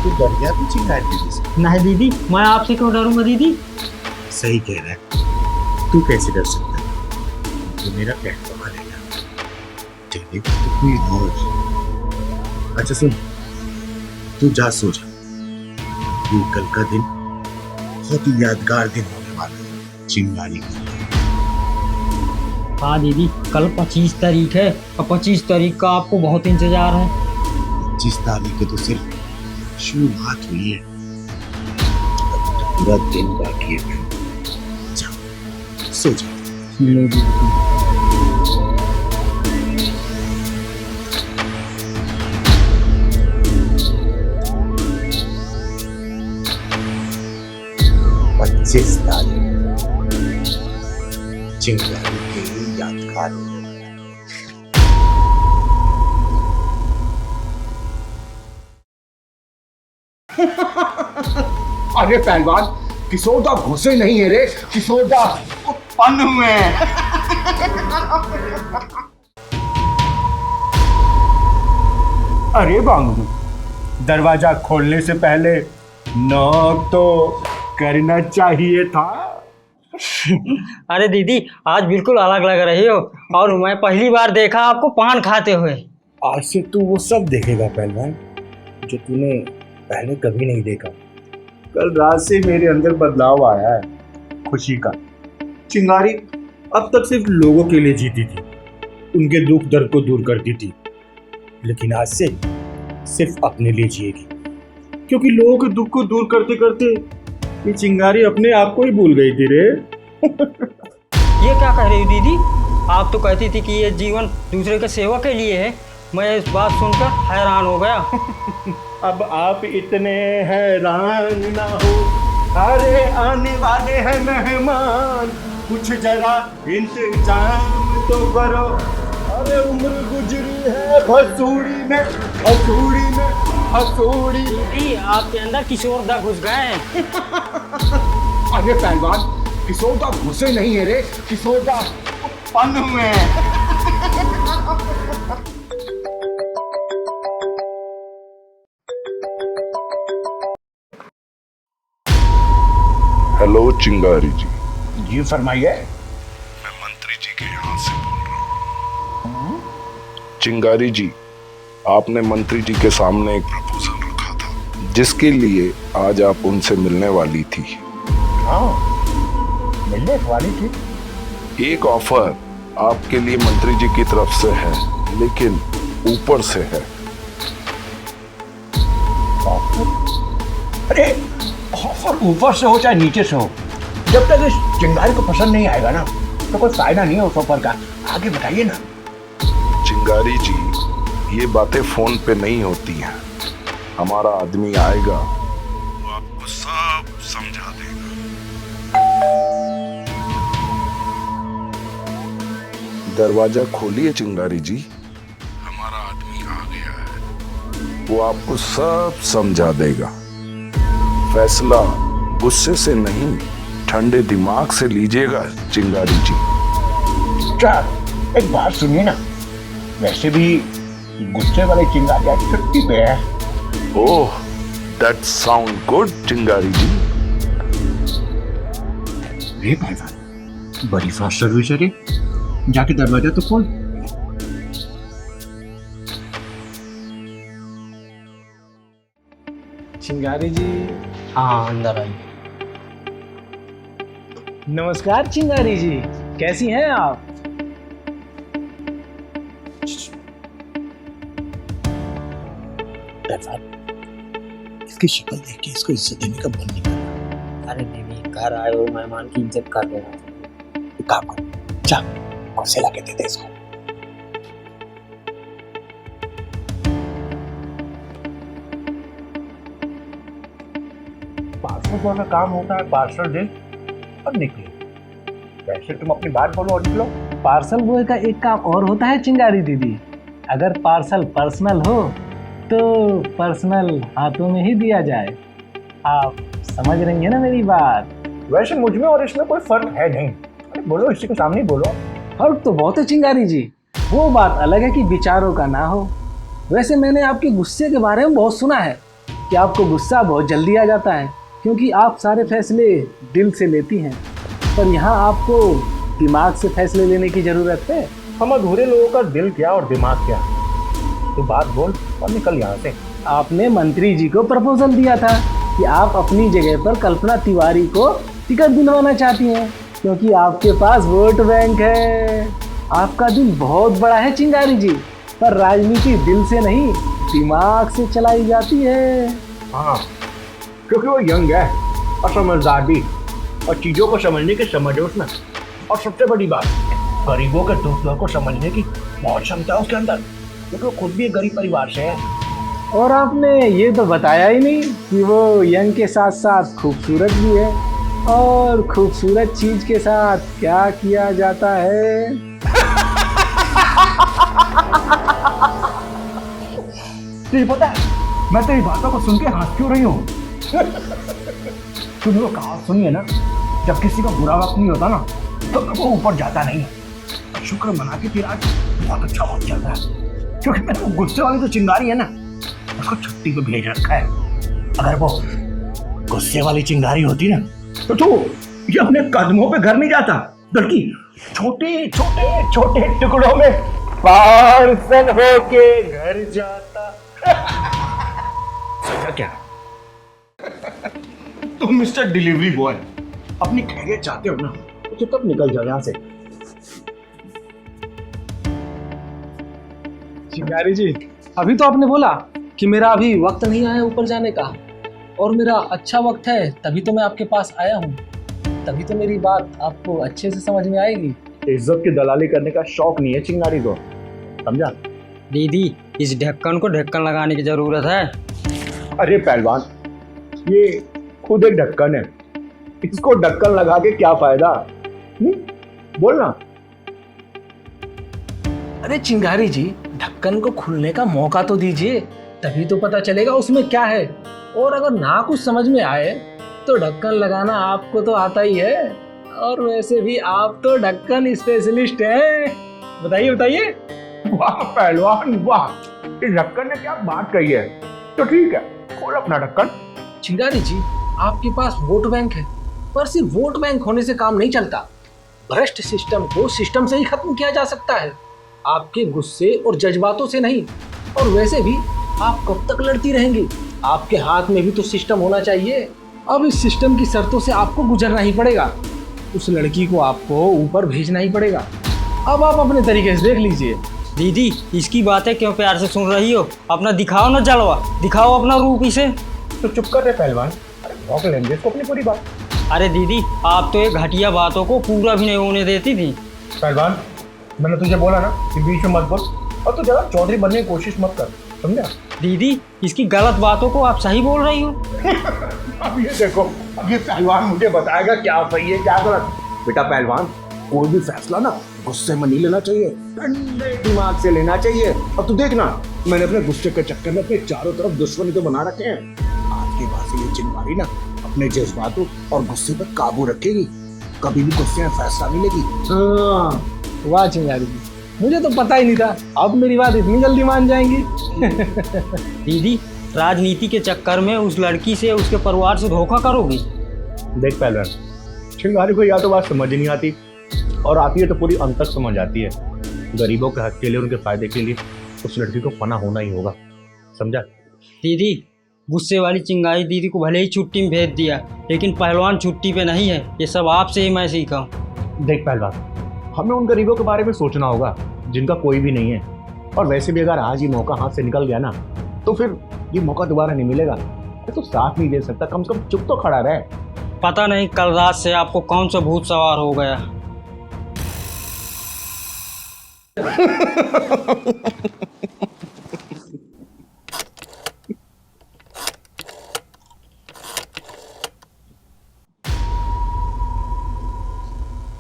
[SPEAKER 1] तू डर गया तू चिंगारी दीदी से?
[SPEAKER 4] नहीं दीदी, मैं आपसे क्यों डरूंगा दीदी?
[SPEAKER 1] सही कह रहा है, तू कैसे डर सकता है? तू मेरा कहना मानेगा। तेरे को तो कोई और। अच्छा सुन, तू जा सो जा। ये कल का दिन बहुत ही यादगार दिन होने वाला है चिंगारी का।
[SPEAKER 4] हाँ दीदी, कल 25 तारीख है और 25 तारीख का आपको बहुत इंतजार है।
[SPEAKER 1] 25 तारीख के तो सिर्फ शुरुआत हुई है, अब तो पूरा दिन बाकी है। जा सो जा। पच्चीस तारीख चिंगारी के लिए यादगार हो।
[SPEAKER 8] अरे पहलवान, किशोरदा घुसे नहीं है रे, किशोरदा उत्पन्न हुए हैं। अरे बांगू, दरवाजा खोलने से पहले नॉक तो करना चाहिए था।
[SPEAKER 4] अरे दीदी, आज बिल्कुल अलग लग रही हो और मैं पहली बार देखा आपको पान खाते हुए।
[SPEAKER 8] आज से तू वो सब देखेगा पहलवान जो तूने पहले कभी नहीं देखा। कल रात से मेरे अंदर बदलाव आया है, खुशी का। चिंगारी अब तक सिर्फ लोगों के लिए जीती थी, उनके दुख दर्द को दूर करती थी, लेकिन आज से सिर्फ अपने लिए जिएगी, क्योंकि लोगों के दुख को दूर करते करते ये चिंगारी अपने आप को ही भूल गई थी रे।
[SPEAKER 4] ये क्या कह रही हो दीदी? आप तो कहती थी कि ये जीवन दूसरे के सेवा के लिए है। मैं इस बात सुनकर हैरान हो गया।
[SPEAKER 8] अब आप इतने हैरान ना हो, अरे आने वाले हैं मेहमान, कुछ जरा इंतजाम तो करो। अरे उम्र गुजरी है भसूड़ी में, भसूड़ी में, भसूड़ी।
[SPEAKER 4] दीदी, आपके अंदर किशोरदा घुस गए।
[SPEAKER 8] अरे पहलवान, किशोरदा घुसे नहीं है रे, किशोरदा उत्पन्न हुए हैं।
[SPEAKER 13] हेलो चिंगारी जी।
[SPEAKER 8] जी फरमाइए।
[SPEAKER 13] मैं मंत्री जी के यहाँ से बोल रहा हूँ। चिंगारी जी, आपने मंत्री जी के सामने एक प्रपोजल रखा था जिसके लिए आज आप उनसे मिलने वाली थी।
[SPEAKER 8] हाँ, मिलने वाली थी।
[SPEAKER 13] एक ऑफर आपके लिए मंत्री जी की तरफ से है, लेकिन ऊपर से है।
[SPEAKER 8] अरे ऑफर ऊपर से हो चाहे नीचे से हो, जब तक इस चिंगारी को पसंद नहीं आएगा ना तो कोई फायदा नहीं है उस ऑफर का। आगे बताइए ना।
[SPEAKER 13] चिंगारी जी, ये बातें फोन पे नहीं होती हैं। हमारा आदमी आएगा, वो आपको सब समझा देगा। दरवाजा खोलिए चिंगारी जी, हमारा आदमी आ गया है, वो आपको सब समझा देगा। फैसला गुस्से से नहीं, ठंडे दिमाग से लीजिएगा चिंगारी जी।
[SPEAKER 8] अच्छा, एक बात सुनिए ना, वैसे भी गुस्से वाले चिंगारी आज छुट्टी पे है।
[SPEAKER 13] ओह, दैट साउंड गुड चिंगारी जी।
[SPEAKER 8] रे भाईजान, बड़ी फास्ट सर्विस है रे, जाके दरवाजा तो खोल।
[SPEAKER 14] चिंगारी जी।
[SPEAKER 4] हाँ, अंदर आई।
[SPEAKER 14] नमस्कार चिंगारी जी, कैसी हैं आप?
[SPEAKER 1] इसकी शक्ल देख के इसको इज्जत देने का मन नहीं कर रहा।
[SPEAKER 4] अरे दीदी, घर आए हो मेहमान की इज्जत कर देना चाहिए।
[SPEAKER 1] काम कर, जा कुर्सी ला के दे दे इसको।
[SPEAKER 8] पार्सल वाला काम होता है, पार्सल दे और निकले। वैसे तुम अपनी बात बोलो और निकलो।
[SPEAKER 14] पार्सल बॉय का एक काम और होता है चिंगारी दीदी, अगर पार्सल पर्सनल हो तो पर्सनल हाथों में ही दिया जाए। आप समझ रही हैं ना मेरी बात?
[SPEAKER 12] वैसे मुझ में और इसमें कोई फर्क है नहीं। अरे बोलो, इसी के सामने ही बोलो।
[SPEAKER 14] फर्क तो बहुत है चिंगारी जी, वो बात अलग है कि विचारों का ना हो। वैसे मैंने आपके गुस्से के बारे में बहुत सुना है कि आपको गुस्सा बहुत जल्दी आ जाता है क्योंकि आप सारे फैसले दिल से लेती हैं, पर यहाँ आपको दिमाग से फैसले लेने की ज़रूरत है।
[SPEAKER 12] हम अधूरे लोगों का दिल क्या और दिमाग क्या? तू बात बोल और निकल यहाँ से।
[SPEAKER 14] आपने मंत्री जी को प्रपोजल दिया था कि आप अपनी जगह पर कल्पना तिवारी को टिकट दिलवाना चाहती हैं क्योंकि आपके पास वोट बैंक है। आपका दिल बहुत बड़ा है चिंगारी जी, पर राजनीति दिल से नहीं दिमाग से चलाई जाती है।
[SPEAKER 12] हाँ, क्योंकि वो यंग है और समझदार भी, और चीज़ों को समझने के समझ है उसमें। और सबसे बड़ी बात, गरीबों के दुख दर्द को समझने की बहुत क्षमता है उसके अंदर, क्योंकि वो खुद भी एक गरीब परिवार से है।
[SPEAKER 14] और आपने ये तो बताया ही नहीं कि वो यंग के साथ साथ खूबसूरत भी है, और खूबसूरत चीज के साथ क्या किया जाता है?
[SPEAKER 12] तुझे पता है, मैं तेरी बातों को सुन के हंस क्यों रही हूँ? तुमने वो कहावत सुनी है ना, जब किसी का बुरा वक्त नहीं होता ना तो वो ऊपर जाता नहीं है। शुक्र मना के तेरा आज बहुत अच्छा वक्त चल रहा है, क्योंकि मैंने वो गुस्से वाली जो चिंगारी है ना, उसको छुट्टी पे भेज रखा है। अगर वो गुस्से वाली चिंगारी होती ना तो तू ये अपने कदमों पे घर नहीं जाता, बल्कि छोटे छोटे छोटे टुकड़ों में पार्सल होके घर जाता। समझा क्या? तुम मिस्टर डिलीवरी बॉय अपनी खैरियत चाहते हो ना तो तब निकल जाओ यहाँ से।
[SPEAKER 14] चिंगारी जी, अभी तो आपने बोला कि मेरा अभी वक्त नहीं आया ऊपर जाने का, और मेरा अच्छा वक्त है तभी तो मैं आपके पास आया हूँ, तभी तो मेरी बात आपको अच्छे से समझ में आएगी।
[SPEAKER 12] इज्जत की दलाली करने का शौक नहीं है चिंगारी को, समझा?
[SPEAKER 4] दीदी, इस ढक्कन को ढक्कन लगाने की जरूरत है।
[SPEAKER 12] अरे पहलवान, ये खुद एक ढक्कन है, इसको ढक्कन लगा के क्या फायदा? बोल ना।
[SPEAKER 14] अरे चिंगारी जी, ढक्कन को खुलने का मौका तो दीजिए, तभी तो पता चलेगा उसमें क्या है। और अगर ना कुछ समझ में आए तो ढक्कन लगाना आपको तो आता ही है, और वैसे भी आप तो ढक्कन स्पेशलिस्ट हैं। बताइए बताइए।
[SPEAKER 12] वाह पहलवान वाह, इस ढक्कन ने क्या बात कही है। तो ठीक है, खोल अपना ढक्कन।
[SPEAKER 14] चिंगारी जी, आपके पास वोट बैंक है, पर सिर्फ वोट बैंक होने से काम नहीं चलता। भ्रष्ट सिस्टम को सिस्टम से ही खत्म किया जा सकता है, आपके गुस्से और जज्बातों से नहीं। और वैसे भी आप कब तक लड़ती रहेंगी? आपके हाथ में भी तो सिस्टम होना चाहिए। अब इस सिस्टम की शर्तों से आपको गुजरना ही पड़ेगा, उस लड़की को आपको ऊपर भेजना ही पड़ेगा। अब आप अपने तरीके से देख लीजिए।
[SPEAKER 4] दीदी, इसकी बातें क्यों प्यार से सुन रही हो? अपना दिखाओ ना जलवा, दिखाओ अपना रूप इसे।
[SPEAKER 12] तो चुप कर रहे पहलवान, भौंक लेंगे इसको अपनी पूरी बात।
[SPEAKER 4] अरे दीदी, आप तो एक घटिया बातों को पूरा भी नहीं होने देती थी।
[SPEAKER 12] पहलवान, मैंने तुझे बोला ना कि बीच में मत बोल, और तू ज्यादा चौधरी बनने की कोशिश मत कर, समझा?
[SPEAKER 4] दीदी, इसकी गलत बातों को आप सही बोल रही हो।
[SPEAKER 12] अब ये देखो, अब ये पहलवान मुझे बताएगा क्या सही है क्या गलत। बेटा पहलवान, कोई भी फैसला ना गुस्से में नहीं लेना चाहिए, ठंडे दिमाग से लेना चाहिए। अब तू देखना, मैंने अपने गुस्से के चक्कर में अपने चारों तरफ दुश्मनी तो बना रखे हैं। आज के बाद से ये चिंगारी ना अपने जज्बातों और गुस्से पर काबू रखेगी, कभी भी गुस्से में फैसला नहीं लेगी।
[SPEAKER 14] हाँ, वाह चिंगारी जी, मुझे तो पता ही नहीं था अब मेरी बात इतनी जल्दी मान जाएंगी।
[SPEAKER 4] दीदी, राजनीति के चक्कर में उस लड़की से, उसके परिवार से धोखा करोगी?
[SPEAKER 12] देख पहलवान, चिंगारी को या तो बात समझ नहीं आती, और आती है तो पूरी अंत तक समझ आती है। गरीबों के हक के लिए, उनके फायदे के लिए उस लड़की को पना होना ही होगा, समझा?
[SPEAKER 4] दीदी, गुस्से वाली चिंगारी दीदी को भले ही छुट्टी में भेज दिया, लेकिन पहलवान छुट्टी पे नहीं है। ये सब आपसे ही मैं सीखा हूँ।
[SPEAKER 12] देख पहलवान, हमें उन गरीबों के बारे में सोचना होगा जिनका कोई भी नहीं है। और वैसे भी अगर आज ही मौका हाथ से निकल गया ना तो फिर ये मौका दोबारा नहीं मिलेगा। तो साथ नहीं दे सकता, कम से कम चुप तो खड़ा रहे।
[SPEAKER 4] पता नहीं कल रात से आपको कौन सा भूत सवार हो गया।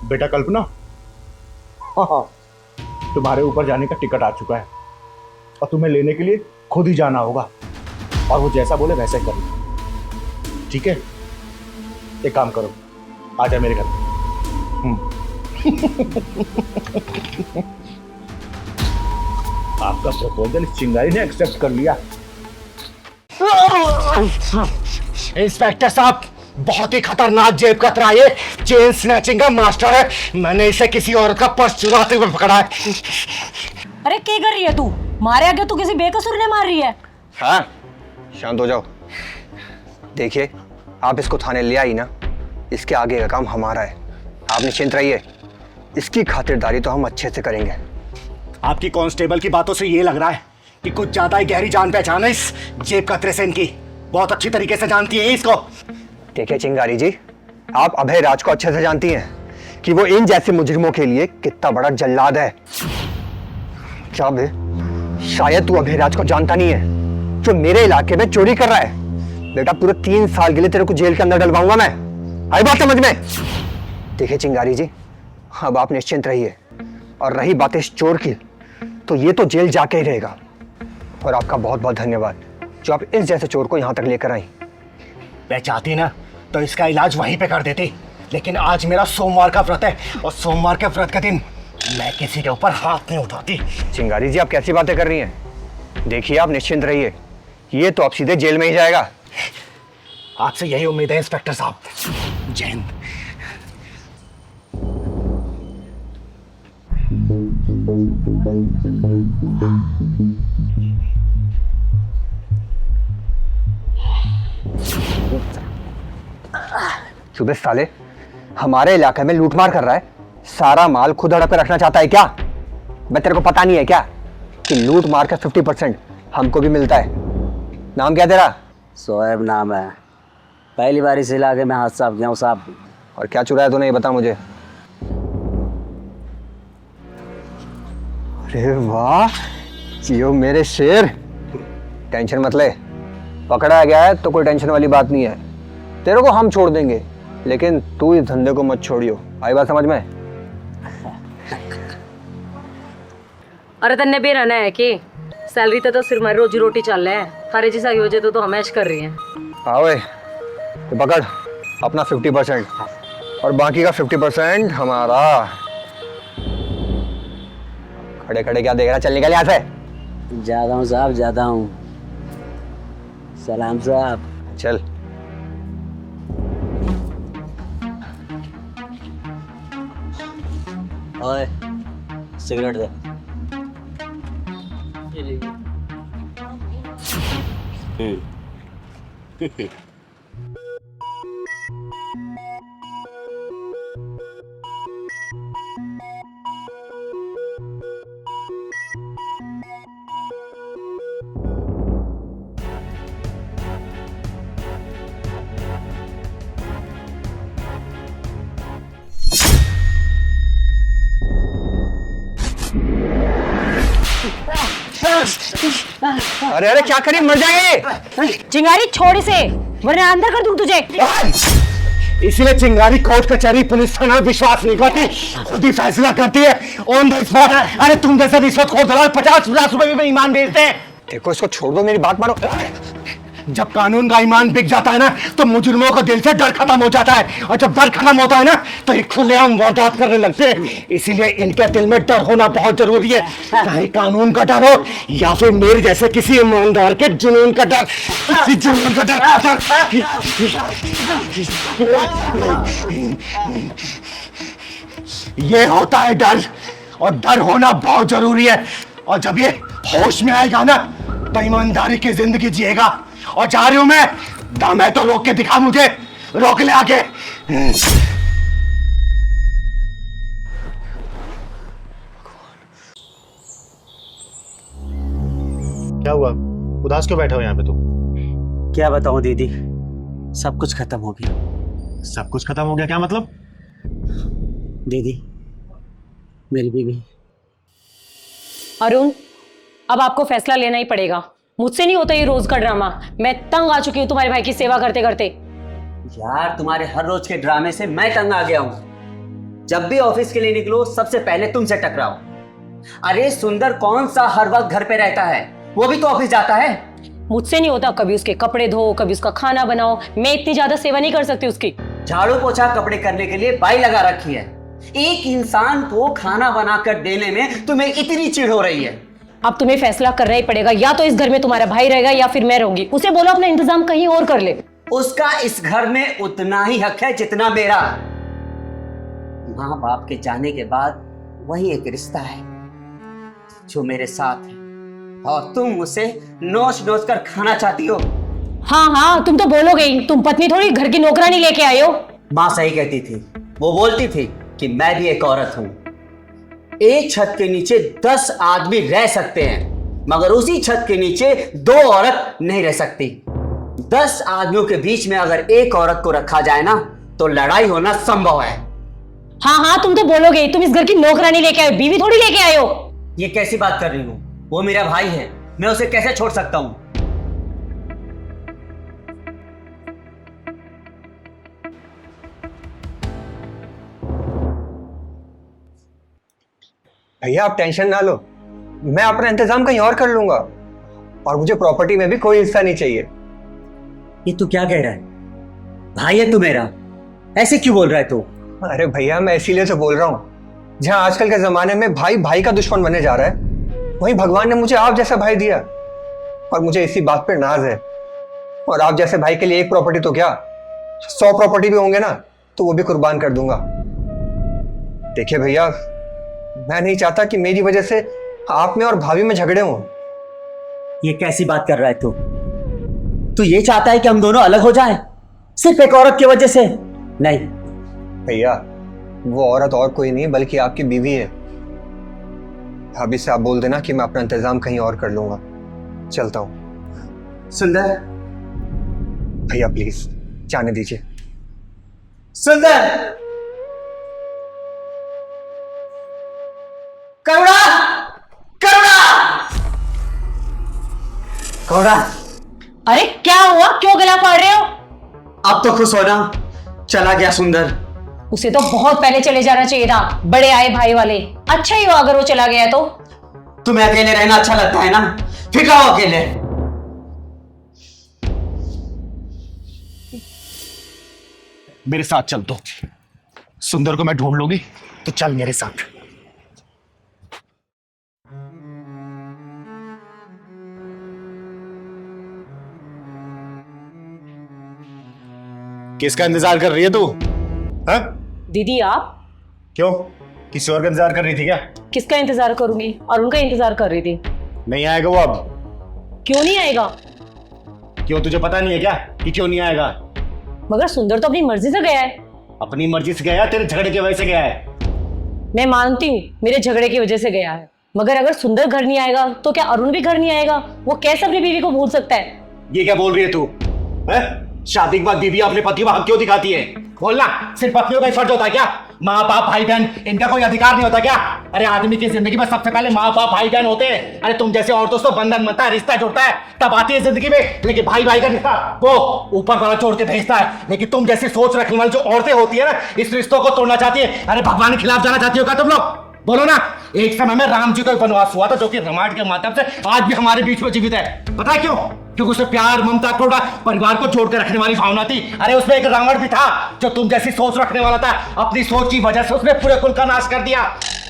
[SPEAKER 12] बेटा कल्पना, हाँ, तुम्हारे ऊपर जाने का टिकट आ चुका है, और तुम्हें लेने के लिए
[SPEAKER 1] खुद ही जाना होगा और वो जैसा बोले वैसा ही करना, ठीक है? एक काम करो, आ जा मेरे घर पे। आपका प्रपोजल चिंगारी ने एक्सेप्ट कर लिया। इंस्पेक्टर साहब, बहुत ही खतरनाक जेब कतरा, ये चेन स्नैचिंग का मास्टर है। मैंने इसे किसी औरत का पर्स चुराते हुए पकड़ा है।
[SPEAKER 9] अरे क्या कर रही है तू? मारे आगे तू किसी बेकसूर ने मार रही है।
[SPEAKER 12] हाँ, शांत हो जाओ। देखिए, आप इसको थाने ले आई ना, इसके आगे का काम हमारा है। आप निश्चिंत रहिए, इसकी खातिरदारी तो हम अच्छे से करेंगे।
[SPEAKER 1] आपकी कांस्टेबल की बातों से ये लग रहा है कि कुछ ज्यादा ही गहरी जान पहचान है इस जेब कतरे से इनकी। बहुत अच्छी तरीके से जानती है इसको।
[SPEAKER 12] देखिए चिंगारी जी, आप अभय राज को अच्छे से जानती हैं कि वो इन जैसे मुजरिमों के लिए कितना बड़ा जल्लाद है। क्या बे, शायद तू अभय राज को जानता नहीं है, जो मेरे इलाके में चोरी कर रहा है। बेटा, पूरे 3 साल के लिए तेरे को जेल के अंदर डलवाऊंगा मैं। आई बात समझ में? देखिए चिंगारी जी, अब आप निश्चिंत रहिए, और रही बात इस चोर की, तो ये तो जेल जाके ही रहेगा। और आपका बहुत बहुत धन्यवाद जो आप इस जैसे चोर को यहाँ तक लेकर आई।
[SPEAKER 1] मैं चाहती ना तो इसका इलाज वहीं पे कर देती, लेकिन आज मेरा सोमवार का व्रत है और सोमवार के व्रत के दिन मैं किसी के ऊपर हाथ नहीं उठाती।
[SPEAKER 12] चिंगारी जी, आप कैसी बातें कर रही हैं? देखिए, आप निश्चिंत रहिए, ये तो आप सीधे जेल में ही जाएगा।
[SPEAKER 1] आपसे यही उम्मीद है इंस्पेक्टर साहब। जय हिंद।
[SPEAKER 12] सुबह साले हमारे इलाके में लूटमार कर रहा है, सारा माल खुद हड़प कर रखना चाहता है क्या? मैं तेरे को पता नहीं है क्या कि लूट मार का 50% हमको भी मिलता है? नाम क्या तेरा?
[SPEAKER 15] सोएब नाम है। पहली बार इस इलाके में हाथ साफ गया हूँ साहब।
[SPEAKER 12] और क्या चुराया तूने, ये बता मुझे। अरे वाह, जियो मेरे शेर। टेंशन मत ले, पकड़ा गया है तो कोई टेंशन वाली बात नहीं है। तेरे को हम छोड़ देंगे, लेकिन तू इस धंधे को मत छोड़ियो। आई बात समझ में?
[SPEAKER 16] अरे तन्ने भी रहना है कि सैलरी तो सिर्फ हमारी रोजी रोटी चल रहा है। हरे जैसा योजे तो हमेश कर रही है।
[SPEAKER 12] हाँ वे, तो पकड़ अपना 50% और बाकी का 50% हमारा। खड़े खड़े क्या देख रहा, चल निकल यहाँ से।
[SPEAKER 15] जाता हूँ साहब, जाता हूँ। सलाम साहब।
[SPEAKER 12] चल।
[SPEAKER 15] ओए, सिगरेट दे।
[SPEAKER 12] अरे अरे क्या करी, मर जाएंगे।
[SPEAKER 9] चिंगारी छोड़ इसे, वरना अंदर कर दूं तुझे।
[SPEAKER 1] इसीलिए चिंगारी कोर्ट कचहरी पुलिस थाना विश्वास नहीं करती, खुद ही फैसला करती है ऑन द स्पॉट। अरे तुम जैसे रिश्वतखोर दलाल 50-50 रुपए में ईमान बेचते हैं।
[SPEAKER 12] देखो, इसको छोड़ दो, मेरी बात मानो।
[SPEAKER 1] जब कानून का ईमान बिक जाता है ना, तो मुजरिमों का दिल से डर खत्म हो जाता है, और जब डर खत्म होता है ना, तो ये खुलेआम वारदात करने लगते हैं। इसीलिए इनके दिल में डर होना बहुत जरूरी है, चाहे कानून का डर हो या फिर मेरे जैसे किसी ईमानदार के जुनून का डर। किसी जुनून का डर। ये होता है डर, और डर होना बहुत जरूरी है। और जब ये होश में आएगा ना, तो ईमानदारी की जिंदगी जिएगा। और जा रही हूं मैं, दम है तो रोक के दिखा मुझे, रोक ले आके।
[SPEAKER 17] क्या हुआ, उदास क्यों बैठा हो यहाँ पे तुम?
[SPEAKER 15] क्या बताऊं दीदी, सब कुछ खत्म हो गया।
[SPEAKER 17] सब कुछ खत्म हो गया? क्या मतलब?
[SPEAKER 15] दीदी, मेरी बीवी।
[SPEAKER 16] अरुण, अब आपको फैसला लेना ही पड़ेगा। मुझसे नहीं होता ये रोज का ड्रामा। मैं तंग आ चुकी हूँ तुम्हारे भाई की सेवा करते करते।
[SPEAKER 15] यार, तुम्हारे हर रोज के ड्रामे से मैं तंग आ गया हूँ। जब भी ऑफिस के लिए निकलो, सबसे पहले तुमसे टकराओ। अरे सुंदर कौन सा हर वक्त घर पे रहता है? वो भी तो ऑफिस जाता है।
[SPEAKER 16] मुझसे नहीं होता, कभी उसके कपड़े धो, कभी उसका खाना बनाओ। मैं इतनी ज्यादा सेवा नहीं कर सकती उसकी।
[SPEAKER 15] झाड़ू पोछा कपड़े करने के लिए बाई लगा रखी है। एक इंसान को खाना बनाकर देने में तुम्हें इतनी चिढ़ हो रही है।
[SPEAKER 16] अब तुम्हें फैसला करना ही पड़ेगा, या तो इस घर में तुम्हारा भाई रहेगा या फिर मैं रहूंगी। उसे बोलो अपना इंतजाम कहीं और कर ले।
[SPEAKER 15] उसका इस घर में उतना ही हक है जितना मेरा। माँ बाप के जाने के बाद वही एक रिश्ता है जो मेरे साथ है, और तुम उसे नोच नोच कर खाना चाहती हो।
[SPEAKER 16] हाँ हाँ, तुम तो बोलोगे ही। तुम पत्नी थोड़ी घर की नौकरानी लेके आए हो।
[SPEAKER 15] माँ सही कहती थी, वो बोलती थी कि मैं भी एक औरत हूं। एक छत के नीचे 10 आदमी रह सकते हैं, मगर उसी छत के नीचे 2 औरत नहीं रह सकती। 10 आदमियों के बीच में अगर एक औरत को रखा जाए ना, तो लड़ाई होना संभव है।
[SPEAKER 16] हाँ हाँ, तुम तो बोलोगे ही। तुम इस घर की नौकरानी लेके आए हो, बीवी थोड़ी लेके आए हो।
[SPEAKER 15] ये कैसी बात कर रही हूँ? वो मेरा भाई है, मैं उसे कैसे छोड़ सकता हूँ?
[SPEAKER 12] भैया आप टेंशन ना लो, मैं अपना इंतजाम कहीं और कर लूंगा, और मुझे प्रॉपर्टी में भी कोई हिस्सा नहीं चाहिए।
[SPEAKER 15] ये तू क्या कह रहा है? भाई है तू मेरा, ऐसे क्यों बोल रहा है तू?
[SPEAKER 12] अरे भैया मैं इसीलिए तो बोल रहा हूँ, जहाँ आजकल के जमाने में भाई भाई का दुश्मन बनने जा रहा है, वहीं भगवान ने मुझे आप जैसा भाई दिया, और मुझे इसी बात पर नाज है। और आप जैसे भाई के लिए एक प्रॉपर्टी तो क्या, 100 प्रॉपर्टी भी होंगे ना, तो वो भी कुर्बान कर दूंगा। देखिए भैया, मैं नहीं चाहता कि मेरी वजह से आप में और भाभी में झगड़े हों।
[SPEAKER 15] ये कैसी बात कर रहा है तू? तू ये चाहता है कि हम दोनों अलग हो जाएं, सिर्फ एक औरत की वजह से? नहीं
[SPEAKER 12] भैया, वो औरत और कोई नहीं बल्कि आपकी बीवी है। भाभी से आप बोल देना कि मैं अपना इंतजाम कहीं और कर लूंगा। चलता हूं।
[SPEAKER 15] सुंदर,
[SPEAKER 12] भैया प्लीज जाने दीजिए।
[SPEAKER 15] सुंदर, करुणा, करुणा, करुणा।
[SPEAKER 16] अरे क्या हुआ, क्यों गला फाड़ रहे हो?
[SPEAKER 15] अब तो खुश होना, चला गया सुंदर।
[SPEAKER 16] उसे तो बहुत पहले चले जाना चाहिए था। बड़े आए भाई वाले, अच्छा ही हुआ अगर वो चला गया तो।
[SPEAKER 15] तुम्हें अकेले रहना अच्छा लगता है ना, फिर रहो अकेले।
[SPEAKER 1] मेरे साथ चल, तो सुंदर को मैं ढूंढ लूंगी, तो चल मेरे साथ। किसका इंतजार कर रही है तू? हाँ?
[SPEAKER 16] दीदी आप?
[SPEAKER 1] क्यों, किसी और का इंतजार कर रही थी क्या?
[SPEAKER 16] किसका इंतजार करूंगी, और उनका इंतजार कर रही थी।
[SPEAKER 1] नहीं आएगा वो अब।
[SPEAKER 16] क्यों नहीं आएगा?
[SPEAKER 1] क्यों, तुझे पता नहीं है क्या कि क्यों नहीं आएगा?
[SPEAKER 16] मगर सुंदर तो अपनी मर्जी से गया है।
[SPEAKER 1] अपनी मर्जी से गया, तेरे झगड़े की वजह से गया है?
[SPEAKER 16] मैं मानती हूँ मेरे झगड़े की वजह से गया है, मगर अगर सुंदर घर नहीं आएगा तो क्या अरुण भी घर नहीं आएगा? वो कैसे अपनी बीवी को भूल सकता है?
[SPEAKER 1] ये क्या बोल रही है तू? शादी के बाद बीवी अपने पति को हक क्यों दिखाती है? बोलना, सिर्फ पत्नियों का ही फर्ज होता है क्या? माँ बाप भाई बहन इनका कोई अधिकार नहीं होता क्या? अरे आदमी की जिंदगी में सबसे पहले माँ बाप भाई बहन होते हैं। अरे तुम जैसे औरतों से बंधन बनता है, रिश्ता जुड़ता है, तब आती है जिंदगी में। लेकिन भाई भाई का रिश्ता वो ऊपर वाला जोड़ के भेजता है। लेकिन तुम जैसी सोच रखने वाली जो औरतें होती है ना, इस रिश्तों को तोड़ना चाहती है। अरे भगवान के खिलाफ जाना चाहती हो क्या तुम लोग? बोलो ना। एक समय में राम जी को एक वनवास हुआ था, जो कि रामायण के माध्यम से आज भी हमारे बीच में जीवित है। पता है क्यों? क्योंकि उसमें प्यार, ममता, करुणा, परिवार को जोड़ कर रखने वाली भावना थी। अरे उसमें एक रावण भी था जो तुम जैसी सोच रखने वाला था। अपनी सोच की वजह से उसने पूरे कुल का नाश कर दिया।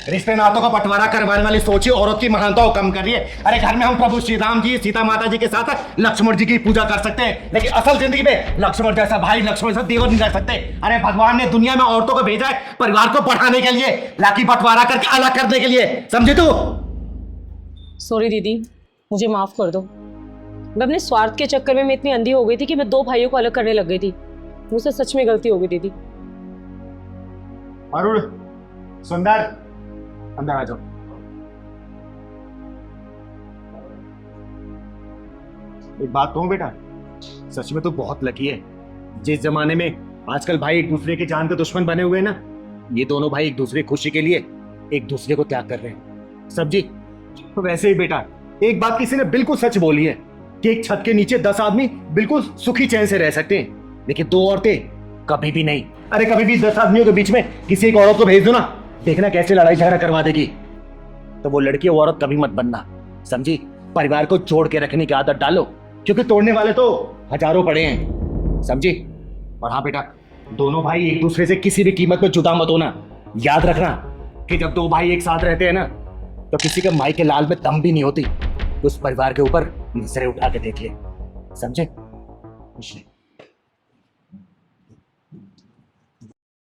[SPEAKER 1] रिश्ते नातों का बंटवारा करवाने वाली सोच ही औरत की महानता को कम कर रही है। अरे घर में हम प्रभु श्री राम जी, सीता माता जी के साथ लक्ष्मण जी की पूजा कर सकते हैं, लेकिन असल जिंदगी में लक्ष्मण जैसा भाई, लक्ष्मण जैसा देवर नहीं रह सकते। अरे भगवान ने दुनिया में औरतों को भेजा है परिवार को बढ़ाने के लिए, लाकी बंटवारा करके अलग करने के लिए। समझे तू?
[SPEAKER 16] सॉरी दीदी, मुझे माफ कर दो। मैं अपने स्वार्थ के चक्कर में मैं इतनी अंधी हो गई थी कि मैं 2 भाइयों को अलग करने लग गई थी। मुझसे सच में गलती हो गई दीदी।
[SPEAKER 1] अरुण, सुंदर, अंदर आ जाओ। एक बात कहूं बेटा, सच में तो बहुत लकी है। जिस जमाने में आजकल भाई एक दूसरे के जान के दुश्मन बने हुए हैं ना, ये दोनों भाई एक दूसरे की खुशी के लिए एक दूसरे को त्याग कर रहे हैं। सब जी, तो वैसे ही बेटा, एक बात किसी ने बिल्कुल सच बोली है कि एक छत के नीचे 10 आदमी बिल्कुल सुखी चैन से रह सकते हैं, लेकिन 2 औरतें कभी भी नहीं। अरे कभी भी 10 आदमियों के बीच में किसी एक औरत को भेज दो ना, देखना कैसे लड़ाई झगड़ा करवा देगी। तो वो लड़की औरत कभी मत बनना, समझी? परिवार को जोड़ के रखने की आदत डालो, क्योंकि तोड़ने वाले तो हजारों पड़े हैं, समझी? और हाँ बेटा, दोनों भाई एक दूसरे से किसी भी कीमत पे जुदा मत होना। याद रखना कि जब दो भाई एक साथ रहते हैं ना, तो किसी के माई के लाल में दम भी नहीं होती। उस परिवार के ऊपर नजरें उठा के देखिए, समझे? कुछ नहीं।